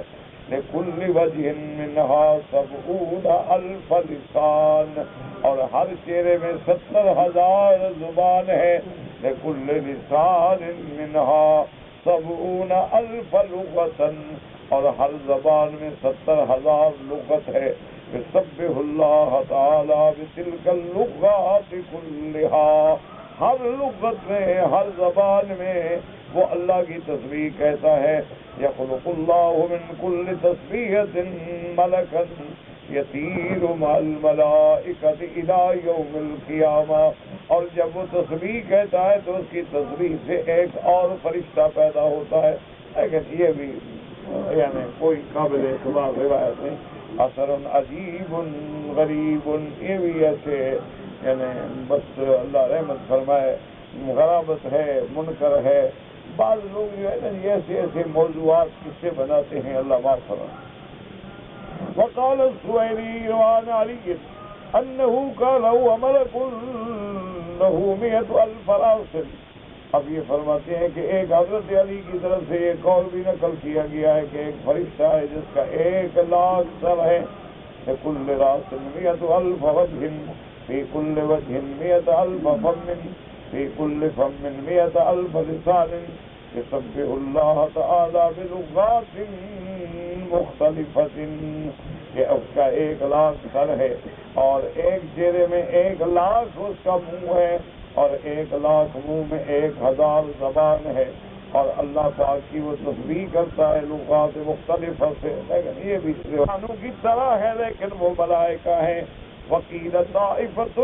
لِكُلِّ وَجْهٍ مِّنْهَا 70,000 لسان، اور ہر چہرے میں 70,000 زبان ہے۔ لكل لسان منها 70,000 لغة، اور ہر زبان میں 70,000 لغت ہے. يسبح اللہ تعالی بتلك اللغات كلها، ہر لغت میں، ہر زبان میں وہ اللہ کی تسبیح کہتا ہے. يخلق الله من كل تسبيحة ملكا يطير مع الملائكة إلى يوم القيامة، اور جب وہ تسبیح کہتا ہے تو اس کی تسبیح سے ایک اور فرشتہ پیدا ہوتا ہے. لیکن یہ بھی یعنی کوئی قابل اعتبار روایت نہیں. اثر عجیب غریب، یہ بھی ایسے یعنی بس اللہ رحمت فرمائے غرابت ہے، منکر ہے. بعض لوگ جو ہے نا ایسے ایسے موضوعات کس سے بناتے ہیں، اللہ معاف فرمائے. وقال السويري عن علي أنه قال هو ملك له 100,000 راس. اب یہ فرماتے ہیں کہ ایک حضرت علی کی طرف سے ایک اور بھی نقل کیا گیا ہے کہ ایک فرشتہ ہے جس کا 1,00,000 سر ہے. لكل راس 100,000 وجه، في كل وجه 100,000 فم، في كل فم 100,000 لسان. يسبح الله تعالى بلغات مختلفة، کہ اس کا 1,00,000 سر ہے اور ایک چہرے میں 1,00,000 اس کا منہ ہے اور 1,00,000 منہ میں 1,000 زبان ہے، اور اللہ پاک کی وہ تسبیح کرتا ہے لغات مختلف سے. لیکن یہ بھی انسانوں کی طرح ہے، لیکن وہ ملائکہ ہیں. وقیل طائفة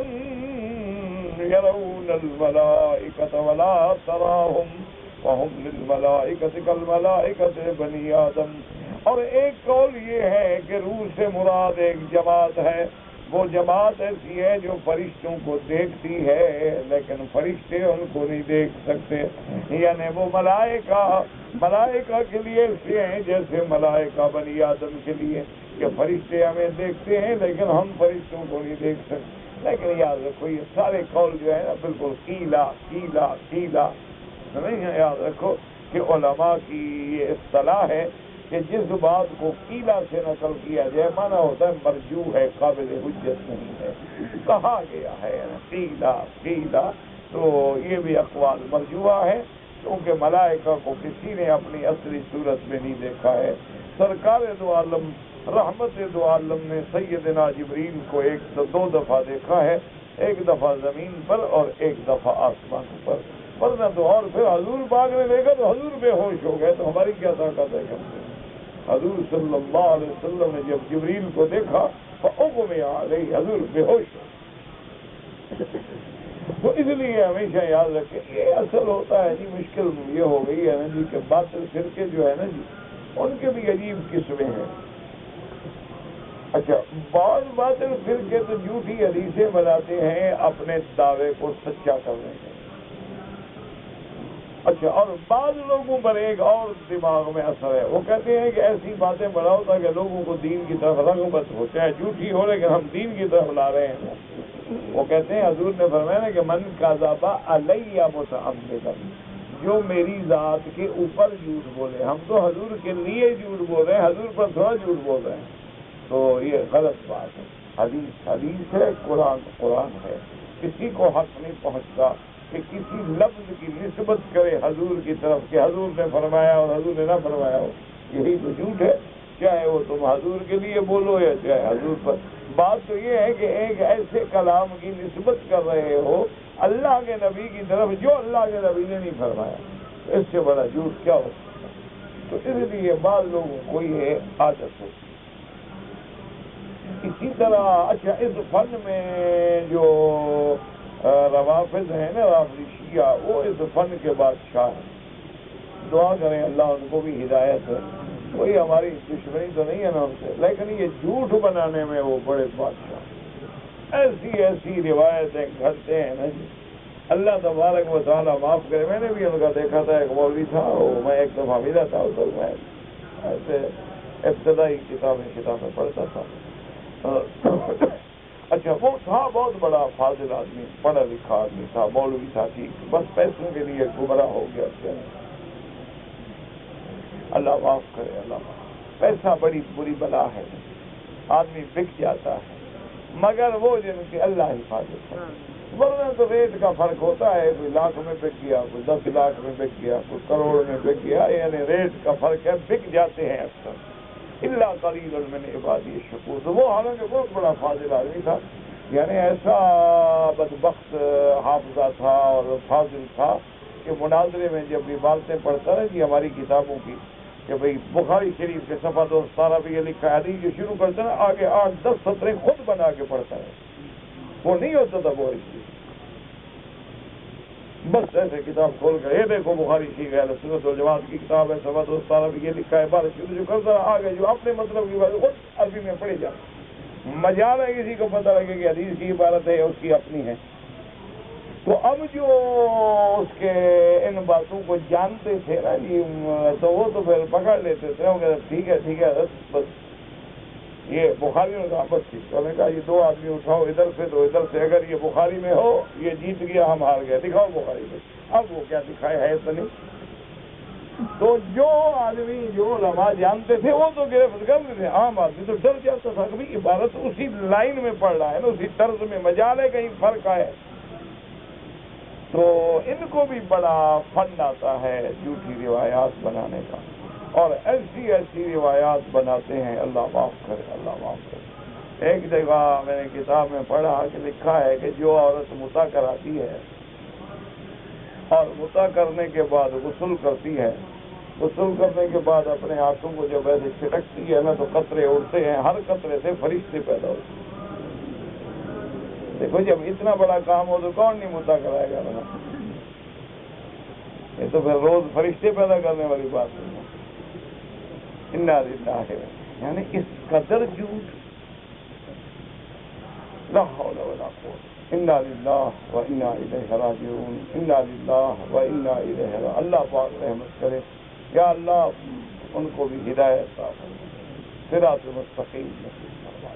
يرون الملائكة ولا تراهم وهم للملائكة كالملائكة بني آدم. اور ایک قول یہ ہے کہ روح سے مراد ایک جماعت ہے. وہ جماعت ایسی ہے جو فرشتوں کو دیکھتی ہے لیکن فرشتے ان کو نہیں دیکھ سکتے. یعنی وہ ملائکہ کے لیے ایسے ہیں جیسے ملائکہ بنی آدم کے لیے، کہ فرشتے ہمیں دیکھتے ہیں لیکن ہم فرشتوں کو نہیں دیکھ سکتے. لیکن یاد رکھو یہ سارے قول جو ہے نا بالکل قیلا نہیں ہے. یاد رکھو کہ علماء کی یہ اصطلاح ہے کہ جس بات کو قیلا سے نقل کیا جائے مانا ہوتا ہے مرجو ہے، قابل حجت نہیں ہے. کہا گیا ہے قیلا، تو یہ بھی اقوال مرجوہ ہے کیونکہ ملائکہ کو کسی نے اپنی اصلی صورت میں نہیں دیکھا ہے. سرکار دو عالم رحمت دو عالم نے سیدنا جبریل کو 2 دفعہ دیکھا ہے، ایک دفعہ زمین پر اور ایک دفعہ آسمان پر. ورنہ تو اور پھر حضور پاک نے دیکھا تو حضور بے ہوش ہو گئے، تو ہماری کیا طاقت ہے. حضور صلی اللہ علیہ وسلم نے جب جبریل کو دیکھا فاغمی علیہ، حضور بے ہوش ہو. تو اس لیے ہمیشہ یاد رکھیں یہ اصل ہوتا ہے جی. مشکل یہ ہو گئی ہے نا جی کہ باطل فرقے جو ہے نا جی ان کے بھی عجیب قسمیں ہیں. اچھا بعض باطل فرقے تو جھوٹی حدیثیں بناتے ہیں اپنے دعوے کو سچا کرنے کے. اچھا اور بعض لوگوں پر ایک اور دماغ میں اثر ہے، وہ کہتے ہیں کہ ایسی باتیں بناؤ تاکہ لوگوں کو دین کی طرف رغبت ہو، چاہے جھوٹی ہو لیکن ہم دین کی طرف لا رہے ہیں. وہ کہتے ہیں حضور نے فرمایا نا کہ من کذب علی متعمدا، جو میری ذات کے اوپر جھوٹ بولے. ہم تو حضور کے لیے جھوٹ بول رہے ہیں، حضور پر تھوڑا جھوٹ بول رہے ہیں. تو یہ غلط بات ہے. حدیث ہے، قرآن ہے. کسی کو حق نہیں پہنچتا کہ کسی لفظ کی نسبت کرے حضور کی طرف کہ حضور نے فرمایا اور حضور نے نہ فرمایا ہو. یہی تو جھوٹ ہے، چاہے وہ تم حضور کے لیے بولو یا چاہے حضور پر. بات تو یہ ہے کہ ایک ایسے کلام کی نسبت کر رہے ہو اللہ کے نبی کی طرف جو اللہ کے نبی نے نہیں فرمایا. اس سے بڑا جھوٹ کیا ہو سکتا ہے. تو اس لیے بعض لوگوں کو یہ عادت ہوتی. اسی طرح اچھا اس فن میں جو روافض ہیں نا، رافضی شیعہ، وہ اس فن کے بادشاہ ہیں. دعا کریں اللہ ان کو بھی ہدایت ہے. کوئی ہماری دشمنی تو نہیں ہے نا ان سے، لیکن یہ جھوٹ بنانے میں وہ بڑے بادشاہ. ایسی روایتیں گھڑتے ہیں نا جی. اللہ تبارک و تعالیٰ معاف کرے. میں نے بھی ان کا دیکھا تھا، ایک مولوی تھا، میں ایک دفعہ ملا تھا تو میں ایسے ابتدائی کتابیں پڑھتا تھا. اچھا وہ تھا بہت بڑا فاضل آدمی، پڑھا لکھا آدمی تھا، مولوی تھا. ٹھیک، بس پیسوں کے لیے گمراہ ہو گیا. اللہ معاف کرے، اللہ معاف. پیسہ بڑی بری بلا ہے، آدمی بک جاتا ہے. مگر وہ جن کی اللہ حفاظت کرے. ورنہ تو ریٹ کا فرق ہوتا ہے، کوئی لاکھ میں بک گیا، کوئی 10 لاکھ میں بک گیا، کوئی کروڑ میں بک گیا، یعنی ریٹ کا فرق ہے، بک جاتے ہیں اکثر. اللہ قلیل من عبادی الشکور. تو وہ حالانکہ بہت بڑا فاضل آدمی تھا، یعنی ایسا بدبخت حافظہ تھا اور فاضل تھا کہ مناظرے میں جب عبارتیں پڑھتا ہے کہ ہماری کتابوں کی کہ بھئی بخاری شریف کے صفحہ 217 پہ یہ لکھا ہے، حدیث جو شروع کرتا ہے آگے 8-10 سطریں خود بنا کے پڑھتا ہے. وہ نہیں ہوتا تھا وہ اس لیے بس ایسے کتاب کھول کر یہ دیکھو بخاری شریف اہل سنت والجماعت کی کتاب ہے، صفحہ 217 پہ یہ لکھا ہے، بارہ شروع جو کرتا ہے آگے جو اپنے مطلب کی بات خود عربی میں پڑھی جائے. مجال ہے کسی کو پتہ لگے کہ حدیث کی عبارت ہے اس کی اپنی ہے. تو اب جو اس کے ان باتوں کو جانتے تھے نا جی، تو وہ تو پھر پکڑ لیتے تھے، وہ کہتے ٹھیک ہے بس یہ بخاری نے کہا بس ٹھیک. تو نے کہا یہ 2 آدمی اٹھاؤ ادھر سے تو ادھر سے، اگر یہ بخاری میں ہو یہ جیت گیا ہم ہار گئے، دکھاؤ بخاری میں. اب وہ کیا دکھائے ہے تو نہیں. تو جو آدمی جو علماء جانتے تھے وہ تو گرفت کرتے تھے، عام آدمی تو ڈر جاتا تھا کہ عبارت اسی لائن میں پڑھ رہا ہے نا، اسی طرز میں، مجال ہے کہیں فرق آئے. تو ان کو بھی بڑا فن آتا ہے جھوٹی روایات بنانے کا، اور ایسی ایسی روایات بناتے ہیں، اللہ معاف کرے، اللہ معاف کرے. ایک جگہ میں نے کتاب میں پڑھا کہ لکھا ہے کہ جو عورت مطع کراتی ہے اور مطع کرنے کے بعد غسل کرتی ہے، غسل کرنے کے بعد اپنے ہاتھوں کو جب ایسے چھٹکتی ہے نا تو قطرے اڑتے ہیں، ہر قطرے سے فرشتے پیدا ہوتے ہیں. دیکھو جب اتنا بڑا کام ہو تو کون نہیں مطع کرائے گا نا؟ یہ تو پھر روز فرشتے پیدا کرنے والی بات ہے. انا للہ، یعنی اس قدر جھوٹ، لا حول ولا قوت، انا للہ و انا الیہ راجعون، انا للہ و انا الیہ راجعون. اللہ پاک رحمت کرے. یا اللہ ان کو بھی ہدایت عطا فرما، صراط مستقیم نصیب فرما.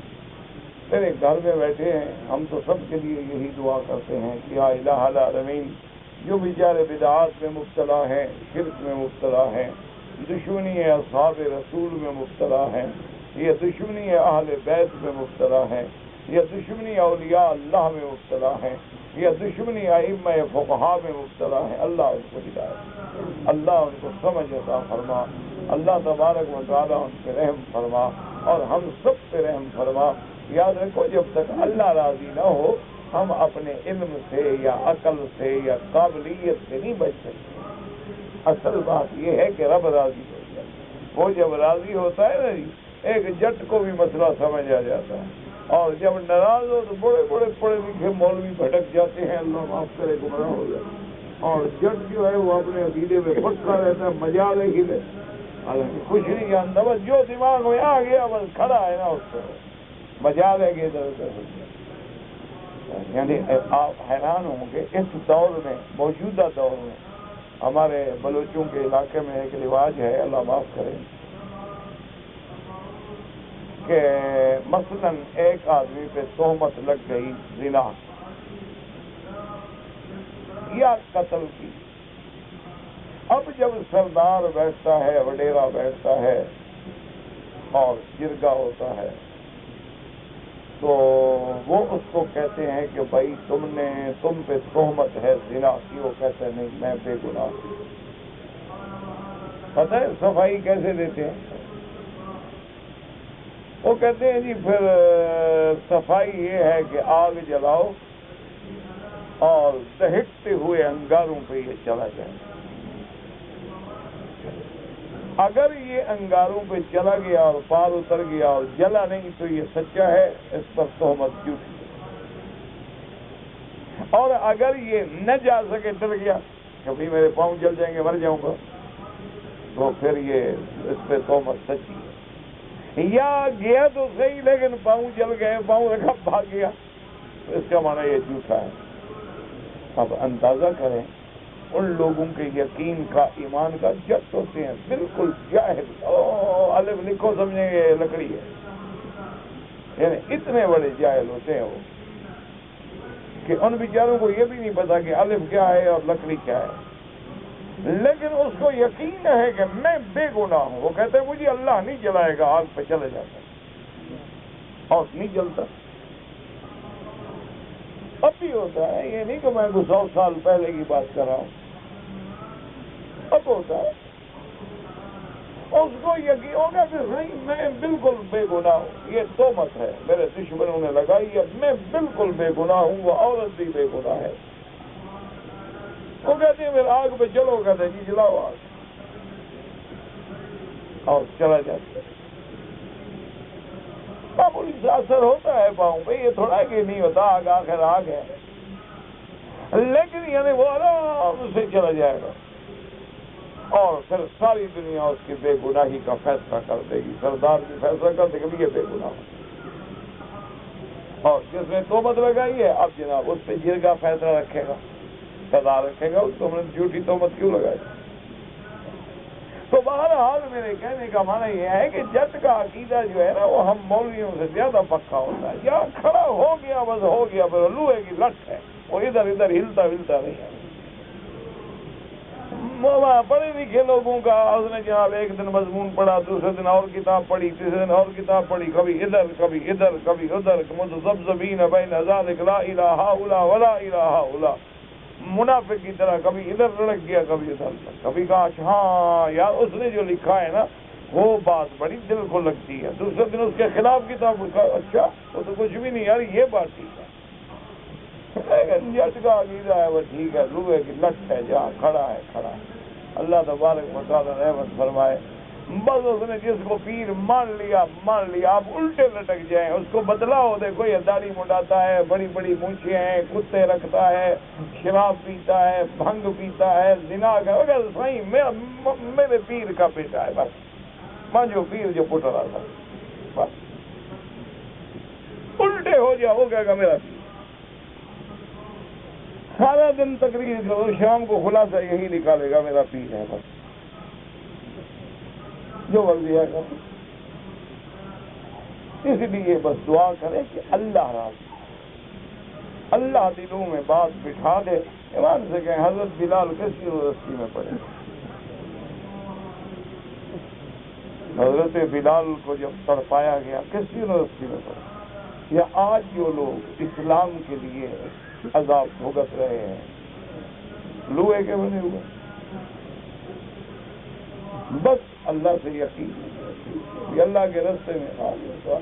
میرے گھر میں بیٹھے ہیں ہم تو سب کے لیے یہی دعا کرتے ہیں کہ یا الہ العالمین جو بیچارے بدعات میں مبتلا ہیں، شرک میں مبتلا ہیں، دشمنی اصحاب رسول میں مبتلا ہیں، یہ دشمنی اہل بیت میں مبتلا ہیں، یہ دشمنی اولیاء اللہ میں مبتلا ہیں، یہ دشمنی ائمہ فقہا میں مبتلا ہیں، اللہ ان کو ہدایت، اللہ ان کو سمجھ عطا فرما. اللہ تبارک و تعالیٰ ان پہ رحم فرما اور ہم سب پہ رحم فرما. یاد رکھو جب تک اللہ راضی نہ ہو ہم اپنے علم سے یا عقل سے یا قابلیت سے نہیں بچ سکتے. اصل بات یہ ہے کہ رب راضی ہو جائے. وہ جب راضی ہوتا ہے نا جی، ایک جٹ کو بھی مسئلہ سمجھ آ جاتا ہے، اور جب ناراض ہو تو بڑے بڑے پڑھے لکھے مولوی بھٹک جاتے ہیں، اللہ معاف کرے، گمراہ ہو جاتے ہیں. اور جٹ جو ہے وہ اپنے عقیدے میں پکا رہتا ہے، مجال ہے کہ کچھ نہیں جانتا، بس جو دماغ میں آ گیا بس کھڑا ہے نا اس پر مجال ہے کہ ادھر ادھر. یعنی آپ حیران ہوں کہ اس دور میں، موجودہ دور میں، ہمارے بلوچوں کے علاقے میں ایک رواج ہے، اللہ معاف کرے، کہ مثلاً ایک آدمی پہ تہمت لگ گئی زنا یا قتل کی. اب جب سردار بیٹھتا ہے، وڈیرا بیٹھتا ہے اور جرگہ ہوتا ہے تو وہ اس کو کہتے ہیں کہ بھائی تم پہ تہمت ہے زنا کی. وہ کہتے ہیں نہیں میں بے گناہ. پتہ ہے صفائی کیسے دیتے ہیں؟ وہ کہتے ہیں جی پھر صفائی یہ ہے کہ آگ جلاؤ اور دہکتے ہوئے انگاروں پہ یہ چلا جائے. اگر یہ انگاروں پہ چلا گیا اور پار اتر گیا اور جلا نہیں تو یہ سچا ہے، اس پر تہمت جھوٹی. اور اگر یہ نہ جا سکے، ڈر گیا کہ بھائی میرے پاؤں جل جائیں گے، مر جاؤں گا، تو پھر یہ اس پہ تہمت سچی ہے. یا گیا تو صحیح لیکن پاؤں جل گئے، پاؤں رکھا بھاگ گیا، تو اس کا معنی یہ جھوٹا ہے. اب اندازہ کریں ان لوگوں کے یقین کا، ایمان کا، جٹ ہوتے ہیں بالکل جاہل، الف لکھو سمجھیں گے لکڑی ہے، یعنی اتنے بڑے جاہل ہوتے ہیں وہ کہ ان بیچاروں کو یہ بھی نہیں پتا کہ الف کیا ہے اور لکڑی کیا ہے. لیکن اس کو یقین ہے کہ میں بے گناہ ہوں. وہ کہتے ہیں مجھے اللہ نہیں جلائے گا، آگ پہ چلے جاتا اور نہیں جلتا. اب بھی ہوتا ہے، یہ نہیں کہ میں 100 سال پہلے کی بات کر رہا ہوں، اب ہوتا ہے۔ اس کو یقین ہوگا کہ نہیں میں بالکل بے گناہ ہوں، یہ تہمت ہے میرے دشمنوں نے لگائی ہے، میں بالکل بے گناہ ہوں، وہ عورت بھی بے گناہ ہے۔ وہ کہتے ہیں میرے آگ پہ چلو، کہتے ہیں جی جلاؤ آگ، اور چلا جاتا ہے۔ معمولی سا اثر ہوتا ہے پاؤں پہ، یہ تھوڑا کہ نہیں ہوتا، آگ آخر آگ ہے، لیکن یعنی وہ آرام سے چلا جائے گا، اور پھر ساری دنیا اس کی بے گناہی کا فیصلہ کر دے گی، سردار بھی فیصلہ کر دے گی یہ بے گناہ، اور جس نے تہمت لگائی ہے اب جناب اس پہ جرگا فیصلہ رکھے گا، سزا رکھے گا، اس کو ہم نے جھوٹی تہمت کیوں لگائی۔ تو بہرحال میرے کہنے کا معنی یہ ہے کہ جٹ کا عقیدہ جو ہے نا وہ ہم مولویوں سے زیادہ پکا ہوتا ہے، یا کھڑا ہو گیا بس ہو گیا، پھر لوہے کی لٹ ہے، وہ ادھر ادھر ہلتا نہیں ہے۔ پڑھے لکھے لوگوں کا اس نے جناب ایک دن مضمون پڑھا، دوسرے دن اور کتاب پڑھی، تیسرے دن اور کتاب پڑھی، کبھی ادھر کبھی ادھر کبھی ادھر، مذبذبین بین ذالک لا الہ الا ولا الہ الا، منافق کی طرح کبھی ادھر لڑک گیا کبھی ادھر، کبھی کہا ہاں یار اس نے جو لکھا ہے نا وہ بات بڑی دل کو لگتی ہے، دوسرے دن اس کے خلاف کتاب لکھا، اچھا وہ تو کچھ بھی نہیں یار، یہ بات ٹھیک ہے، جٹ کا عقیدہ ہے وہ ٹھیک ہے، لوہے کی لٹ ہے، جہاں کھڑا ہے کھڑا ہے۔ اللہ تبارک و تعالی رحمت فرمائے۔ بس اس نے جس کو پیر مان لیا آپ الٹے لٹک جائیں، اس کو بتلاؤ دیکھو یہ داڑھی مڈاتا ہے، بڑی بڑی مونچھیں ہیں، کتے رکھتا ہے، شراب پیتا ہے، بھنگ پیتا ہے، زنا کا، صحیح میرے پیر کا بیٹا ہے، بس ماں جو پیر جو پٹ رہا تھا، بس الٹے ہو جاؤ، ہو گیا میرا پیر، سارا دن تقریر کرو، شام کو خلاصہ یہی نکالے گا میرا پیر ہے، بس جو مرضی ہے کر۔ اس لیے بس دعا کرے کہ اللہ راضی، اللہ دلوں میں بات بٹھا دے۔ ایمان سے کہیں حضرت بلال کس یونیورسٹی میں پڑھے؟ حضرت بلال کو جب تڑپایا گیا کس یونیورسٹی میں پڑھے؟ یا آج جو لوگ اسلام کے لیے عذاب بھگت رہے ہیں لوہے کے بنے ہوئے، بس اللہ سے یقین کہ اللہ کے راستے میں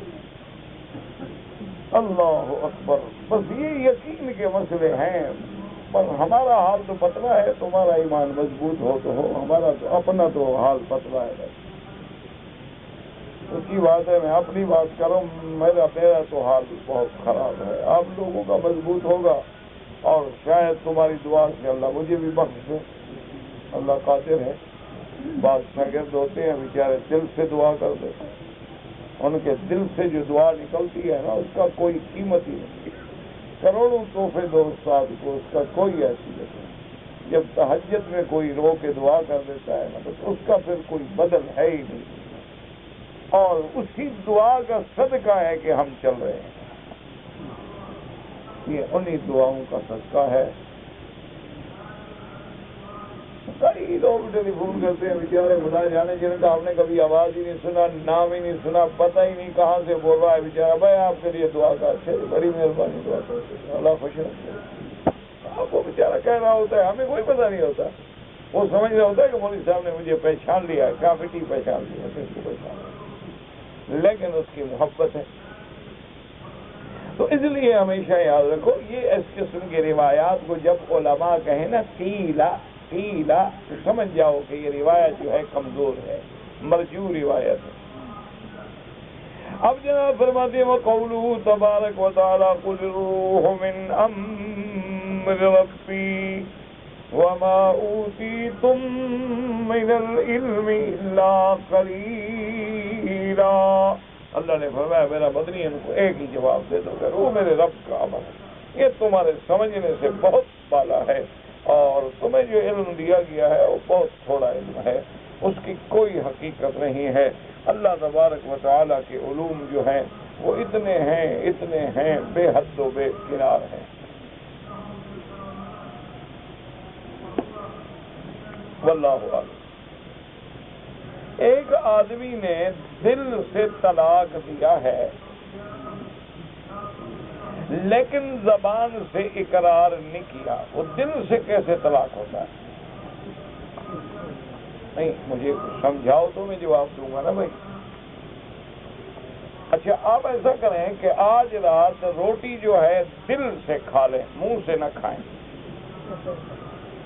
اللہ اکبر، بس یہ یقین کے مسئلے ہیں۔ پر ہمارا حال تو پتلا ہے، تمہارا ایمان مضبوط ہو تو ہو، ہمارا تو اپنا تو حال پتلا ہے، بس اس کی بات ہے۔ میں اپنی بات کروں، میرا تو حال بہت خراب ہے، آپ لوگوں کا مضبوط ہوگا، اور شاید تمہاری دعا سے اللہ مجھے بھی بخش دے، اللہ قادر ہے۔ بعض شاگرد ہوتے ہیں بیچارے دل سے دعا کر دیتے ہیں، ان کے دل سے جو دعا نکلتی ہے نا اس کا کوئی قیمت ہی نہیں، کروڑوں تحفے دو استاد کو، اس کا کوئی حیثیت نہیں۔ جب تہجد میں کوئی رو کے دعا کر دیتا ہے نا تو اس کا پھر کوئی بدل ہے ہی نہیں، اور اسی دعا کا صدقہ ہے کہ ہم چل رہے ہیں، یہ انہی دعاؤں کا صدقہ ہے۔ کئی لوگ ٹیلی فون کرتے ہیں بیچارے خدا جانے جن کا ہم نے کبھی آواز ہی نہیں سنا، نام ہی نہیں سنا، پتہ ہی نہیں کہاں سے بول رہا ہے بیچارہ، بھائی آپ کے لیے دعا کا، اچھا بڑی مہربانی، دعا کرتے اللہ خوش رکھے۔ آپ کو بیچارہ کہہ رہا ہوتا ہے، ہمیں کوئی پتہ نہیں ہوتا، وہ سمجھ رہا ہوتا ہے کہ مولوی صاحب نے مجھے پہچان لیا، کیا مٹی پہچان لیا، کس کو پہچان لیا، لیکن اس کی محبت ہے۔ تو اس لیے ہمیشہ یاد رکھو، یہ اس قسم کی روایات کو جب علماء کہیں نا قیلا تو سمجھ جاؤ کہ یہ روایت جو ہے کمزور ہے، مرجو روایت ہے۔ اب جناب فرماتے ہیں وَقَوْلُهُ تَبَارَكَ وَتَعَالَى قُلِ الرُّوحُ مِنْ أَمْرِ رَبِّي وَمَا أُوتِيتُم مِّنَ الْعِلْمِ إِلَّا قَلِيلًا۔ اللہ نے فرمایا میرا مدنی ان کو ایک ہی جواب دے دو کہ وہ میرے رب کا عمل ہے، یہ تمہارے سمجھنے سے بہت بالا ہے، اور تمہیں جو علم دیا گیا ہے وہ بہت تھوڑا علم ہے، اس کی کوئی حقیقت نہیں ہے۔ اللہ تبارک و تعالیٰ کے علوم جو ہیں وہ اتنے ہیں بے حد و بے کنار ہیں۔ واللہ اعلم۔ ایک آدمی نے دل سے طلاق دیا ہے، لیکن زبان سے اقرار نہیں کیا، وہ دل سے کیسے طلاق ہوتا ہے؟ نہیں، مجھے سمجھاؤ تو میں جواب دوں گا نا بھائی۔ اچھا آپ ایسا کریں کہ آج رات روٹی جو ہے دل سے کھا لیں، منہ سے نہ کھائیں،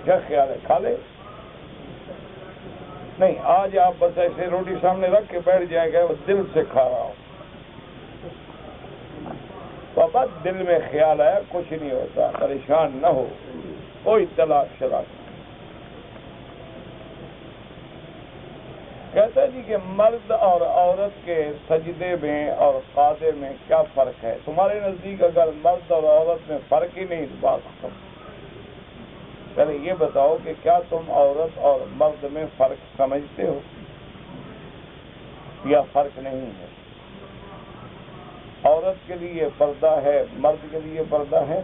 کیا خیال ہے؟ کھا لیں؟ نہیں، آج آپ بس ایسے روٹی سامنے رکھ کے بیٹھ جائے گا، وہ دل سے کھا رہا ہوں، بابا دل میں خیال آیا کچھ نہیں ہوتا، پریشان نہ ہو، کوئی طلاق شلاق نہیں۔ کہتا ہے جی کہ مرد اور عورت کے سجدے میں اور قعدے میں کیا فرق ہے؟ تمہارے نزدیک اگر مرد اور عورت میں فرق ہی نہیں، اس بات کو پہلے یہ بتاؤ کہ کیا تم عورت اور مرد میں فرق سمجھتے ہو یا فرق نہیں ہے؟ عورت کے لیے پردہ ہے، مرد کے لیے پردہ ہے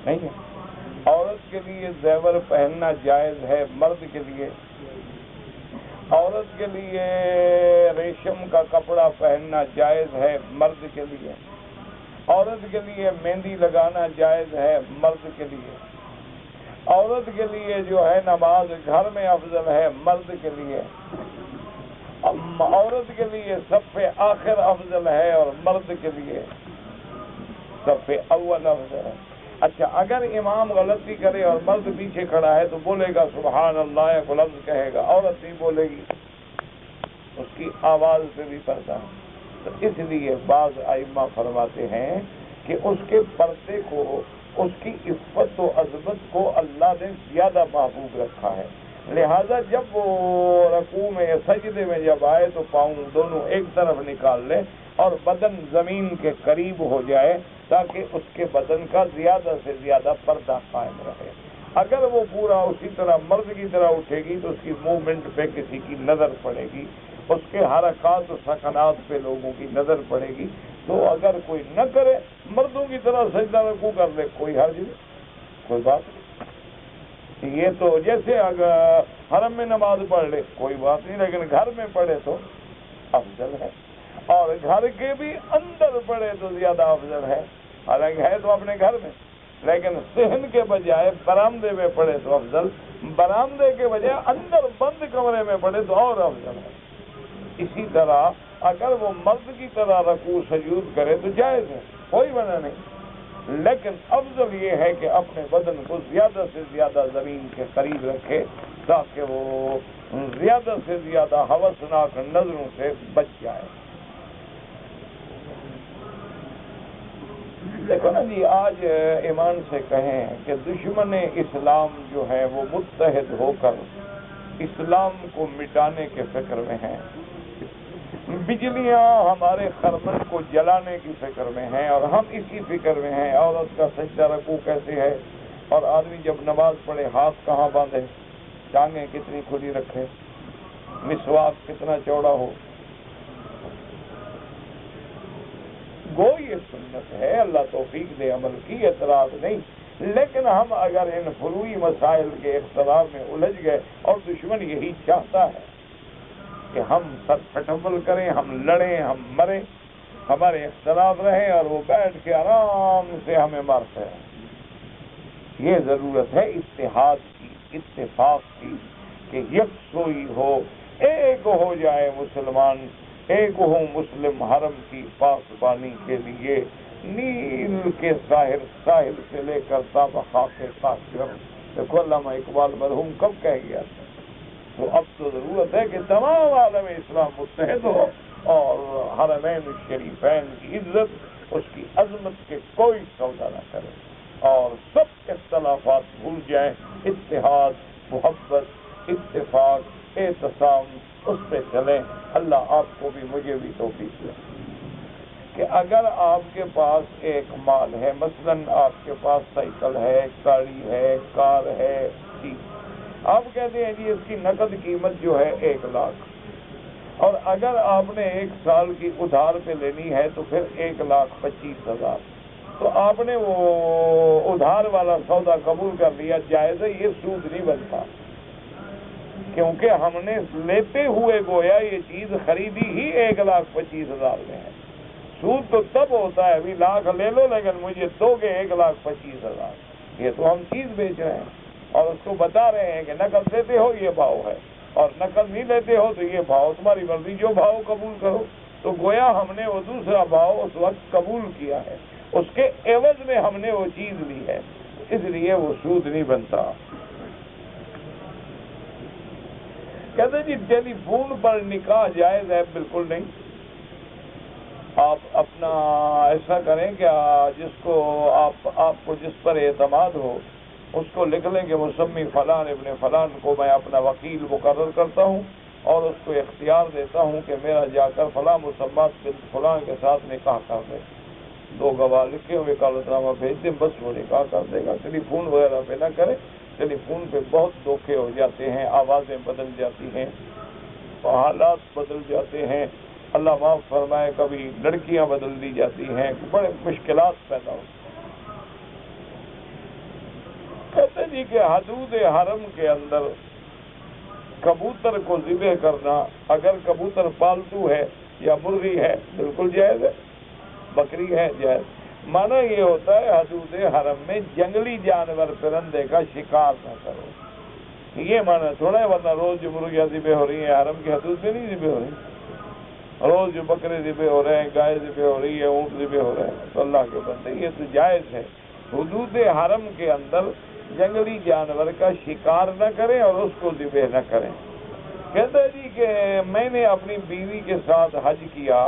نہیں ہے؟ عورت کے لیے زیور پہننا جائز ہے، مرد کے لیے؟ عورت کے لیے ریشم کا کپڑا پہننا جائز ہے، مرد کے لیے؟ عورت کے لیے مہندی لگانا جائز ہے، مرد کے لیے؟ عورت کے لیے جو ہے نماز گھر میں افضل ہے، مرد کے لیے؟ عورت کے لیے صف آخر افضل ہے اور مرد کے لیے صف اول افضل ہے۔ اچھا اگر امام غلطی کرے اور مرد پیچھے کھڑا ہے تو بولے گا سبحان اللہ، ایک لفظ کہے گا، عورت نہیں بولے گی، اس کی آواز پہ بھی پڑتا ہے۔ تو اس لیے بعض ائمہ فرماتے ہیں کہ اس کے پردے کو، اس کی عفت و عظمت کو اللہ نے زیادہ محبوب رکھا ہے، لہذا جب وہ رکوع میں یا سجدے میں جب آئے تو پاؤں دونوں ایک طرف نکال لے اور بدن زمین کے قریب ہو جائے تاکہ اس کے بدن کا زیادہ سے زیادہ پردہ قائم رہے۔ اگر وہ پورا اسی طرح مرد کی طرح اٹھے گی تو اس کی موومنٹ پہ کسی کی نظر پڑے گی، اس کے حرکات و سکنات پہ لوگوں کی نظر پڑے گی۔ تو اگر کوئی نہ کرے، مردوں کی طرح سجدہ رکوع کر لے، کوئی حرج نہیں، کوئی بات نہیں۔ یہ تو جیسے اگر حرم میں نماز پڑھ لے کوئی بات نہیں، لیکن گھر میں پڑھے تو افضل ہے، اور گھر کے بھی اندر پڑھے تو زیادہ افضل ہے، حالانکہ ہے تو اپنے گھر میں، لیکن صحن کے بجائے برآمدے میں پڑھے تو افضل، برآمدے کے بجائے اندر بند کمرے میں پڑھے تو اور افضل ہے۔ اسی طرح اگر وہ مرد کی طرح رکوع سجود کرے تو جائز ہے، کوئی منع نہیں، لیکن افضل یہ ہے کہ اپنے بدن کو زیادہ سے زیادہ زمین کے قریب رکھے تاکہ وہ زیادہ سے زیادہ ہوسناک نظروں سے بچ جائے۔ دیکھو نا جی، آج ایمان سے کہیں کہ دشمن اسلام جو ہے وہ متحد ہو کر اسلام کو مٹانے کے فکر میں ہیں، بجلیاں ہمارے خرمن کو جلانے کی فکر میں ہیں، اور ہم اسی فکر میں ہیں عورت کا سجدہ رکوع کیسے ہے، اور آدمی جب نماز پڑھے ہاتھ کہاں باندھے، ٹانگیں کتنی کھلی رکھے، مسواک کتنا چوڑا ہو۔ گو یہ سنت ہے، اللہ توفیق دے عمل کی، اعتراض نہیں، لیکن ہم اگر ان فروعی مسائل کے اختلاف میں الجھ گئے، اور دشمن یہی چاہتا ہے کہ ہم سر پھٹمل کریں، ہم لڑیں، ہم مریں، ہمارے اختلاف رہیں، اور وہ بیٹھ کے آرام سے ہمیں مارتے ہیں۔ یہ ضرورت ہے اتحاد کی، اتفاق کی، کہ یکسوئی ہو، ایک ہو جائے مسلمان، ایک ہو مسلم حرم کی پاسبانی کے لیے، نیل کے ساحل سے لے کر تاب خاک قاسم۔ دیکھو علامہ اقبال مرحوم کب کہہ گیا تھا، تو اب تو ضرورت ہے کہ تمام عالم اسلام متحد ہو اور حرمین الشریفین کی عزت، اس کی عظمت کے کوئی سودا نہ کرے، اور سب اختلافات بھول جائیں، اتحاد، محبت، اتفاق، اعتصام، اس پہ چلیں۔ اللہ آپ کو بھی مجھے بھی توفیق دے کہ اگر آپ کے پاس ایک مال ہے، مثلاً آپ کے پاس سائیکل ہے، گاڑی ہے، کار ہے، آپ کہتے ہیں جی اس کی نقد قیمت جو ہے 1 لاکھ، اور اگر آپ نے 1 سال کی ادھار پہ لینی ہے تو پھر 1,25,000، تو آپ نے وہ ادھار والا سودا قبول کر لیا، جائز ہے، یہ سود نہیں بنتا، کیونکہ ہم نے لیتے ہوئے گویا یہ چیز خریدی ہی 1,25,000 میں ہے، سود تو تب ہوتا ہے ابھی لاکھ لے لو لیکن مجھے دو گے 1,25,000، یہ تو ہم چیز بیچ رہے ہیں اور اس کو بتا رہے ہیں کہ نقد دیتے ہو یہ بھاؤ ہے اور نقد نہیں لیتے ہو تو یہ بھاؤ، تمہاری مرضی جو بھاؤ قبول کرو۔ تو گویا ہم نے وہ دوسرا بھاؤ اس وقت قبول کیا ہے، اس کے عوض میں ہم نے وہ چیز لی ہے، اس لیے وہ سود نہیں بنتا۔ کہتے جی ٹیلی فون پر نکاح جائز ہے؟ بالکل نہیں۔ آپ اپنا ایسا کریں کہ جس کو آپ کو جس پر اعتماد ہو اس کو لکھ لیں کہ مسمی فلان ابن فلان کو میں اپنا وکیل مقرر کرتا ہوں اور اس کو اختیار دیتا ہوں کہ میرا جا کر فلاں مسمات بنت فلاں کے ساتھ نکاح کر دے، 2 گواہ لکھے ہوئے وکالت نامہ بھیج دیں، بس وہ نکاح کر دے گا۔ ٹیلی فون وغیرہ پہ نہ کرے، ٹیلی فون پہ بہت دھوکے ہو جاتے ہیں، آوازیں بدل جاتی ہیں، حالات بدل جاتے ہیں، اللہ معاف فرمائے کبھی لڑکیاں بدل دی جاتی ہیں، بڑے مشکلات پیدا ہوتی ہیں۔ کہتے جی کہ حدود حرم کے اندر کبوتر کو ذبح کرنا، اگر کبوتر پالتو ہے یا مرغی ہے بالکل جائز ہے، بکری ہے جائز۔ مانا یہ ہوتا ہے حدود حرم میں جنگلی جانور پرندے کا شکار نہ کرو، یہ مانا تھوڑا ہے، ورنہ روز جو مرغیاں ذبح ہو رہی ہیں حرم کی حدود میں نہیں ذبح ہو رہی، روز جو بکرے ذبح ہو رہے ہیں، گائے ذبح ہو رہی ہے، اونٹ ذبح ہو رہے ہیں، تو اللہ کے بندے یہ تو جائز ہے۔ حدود حرم کے اندر جنگلی جانور کا شکار نہ کریں اور اس کو ذبح نہ کریں۔ کہتا ہے جی کہ میں نے اپنی بیوی کے ساتھ حج کیا،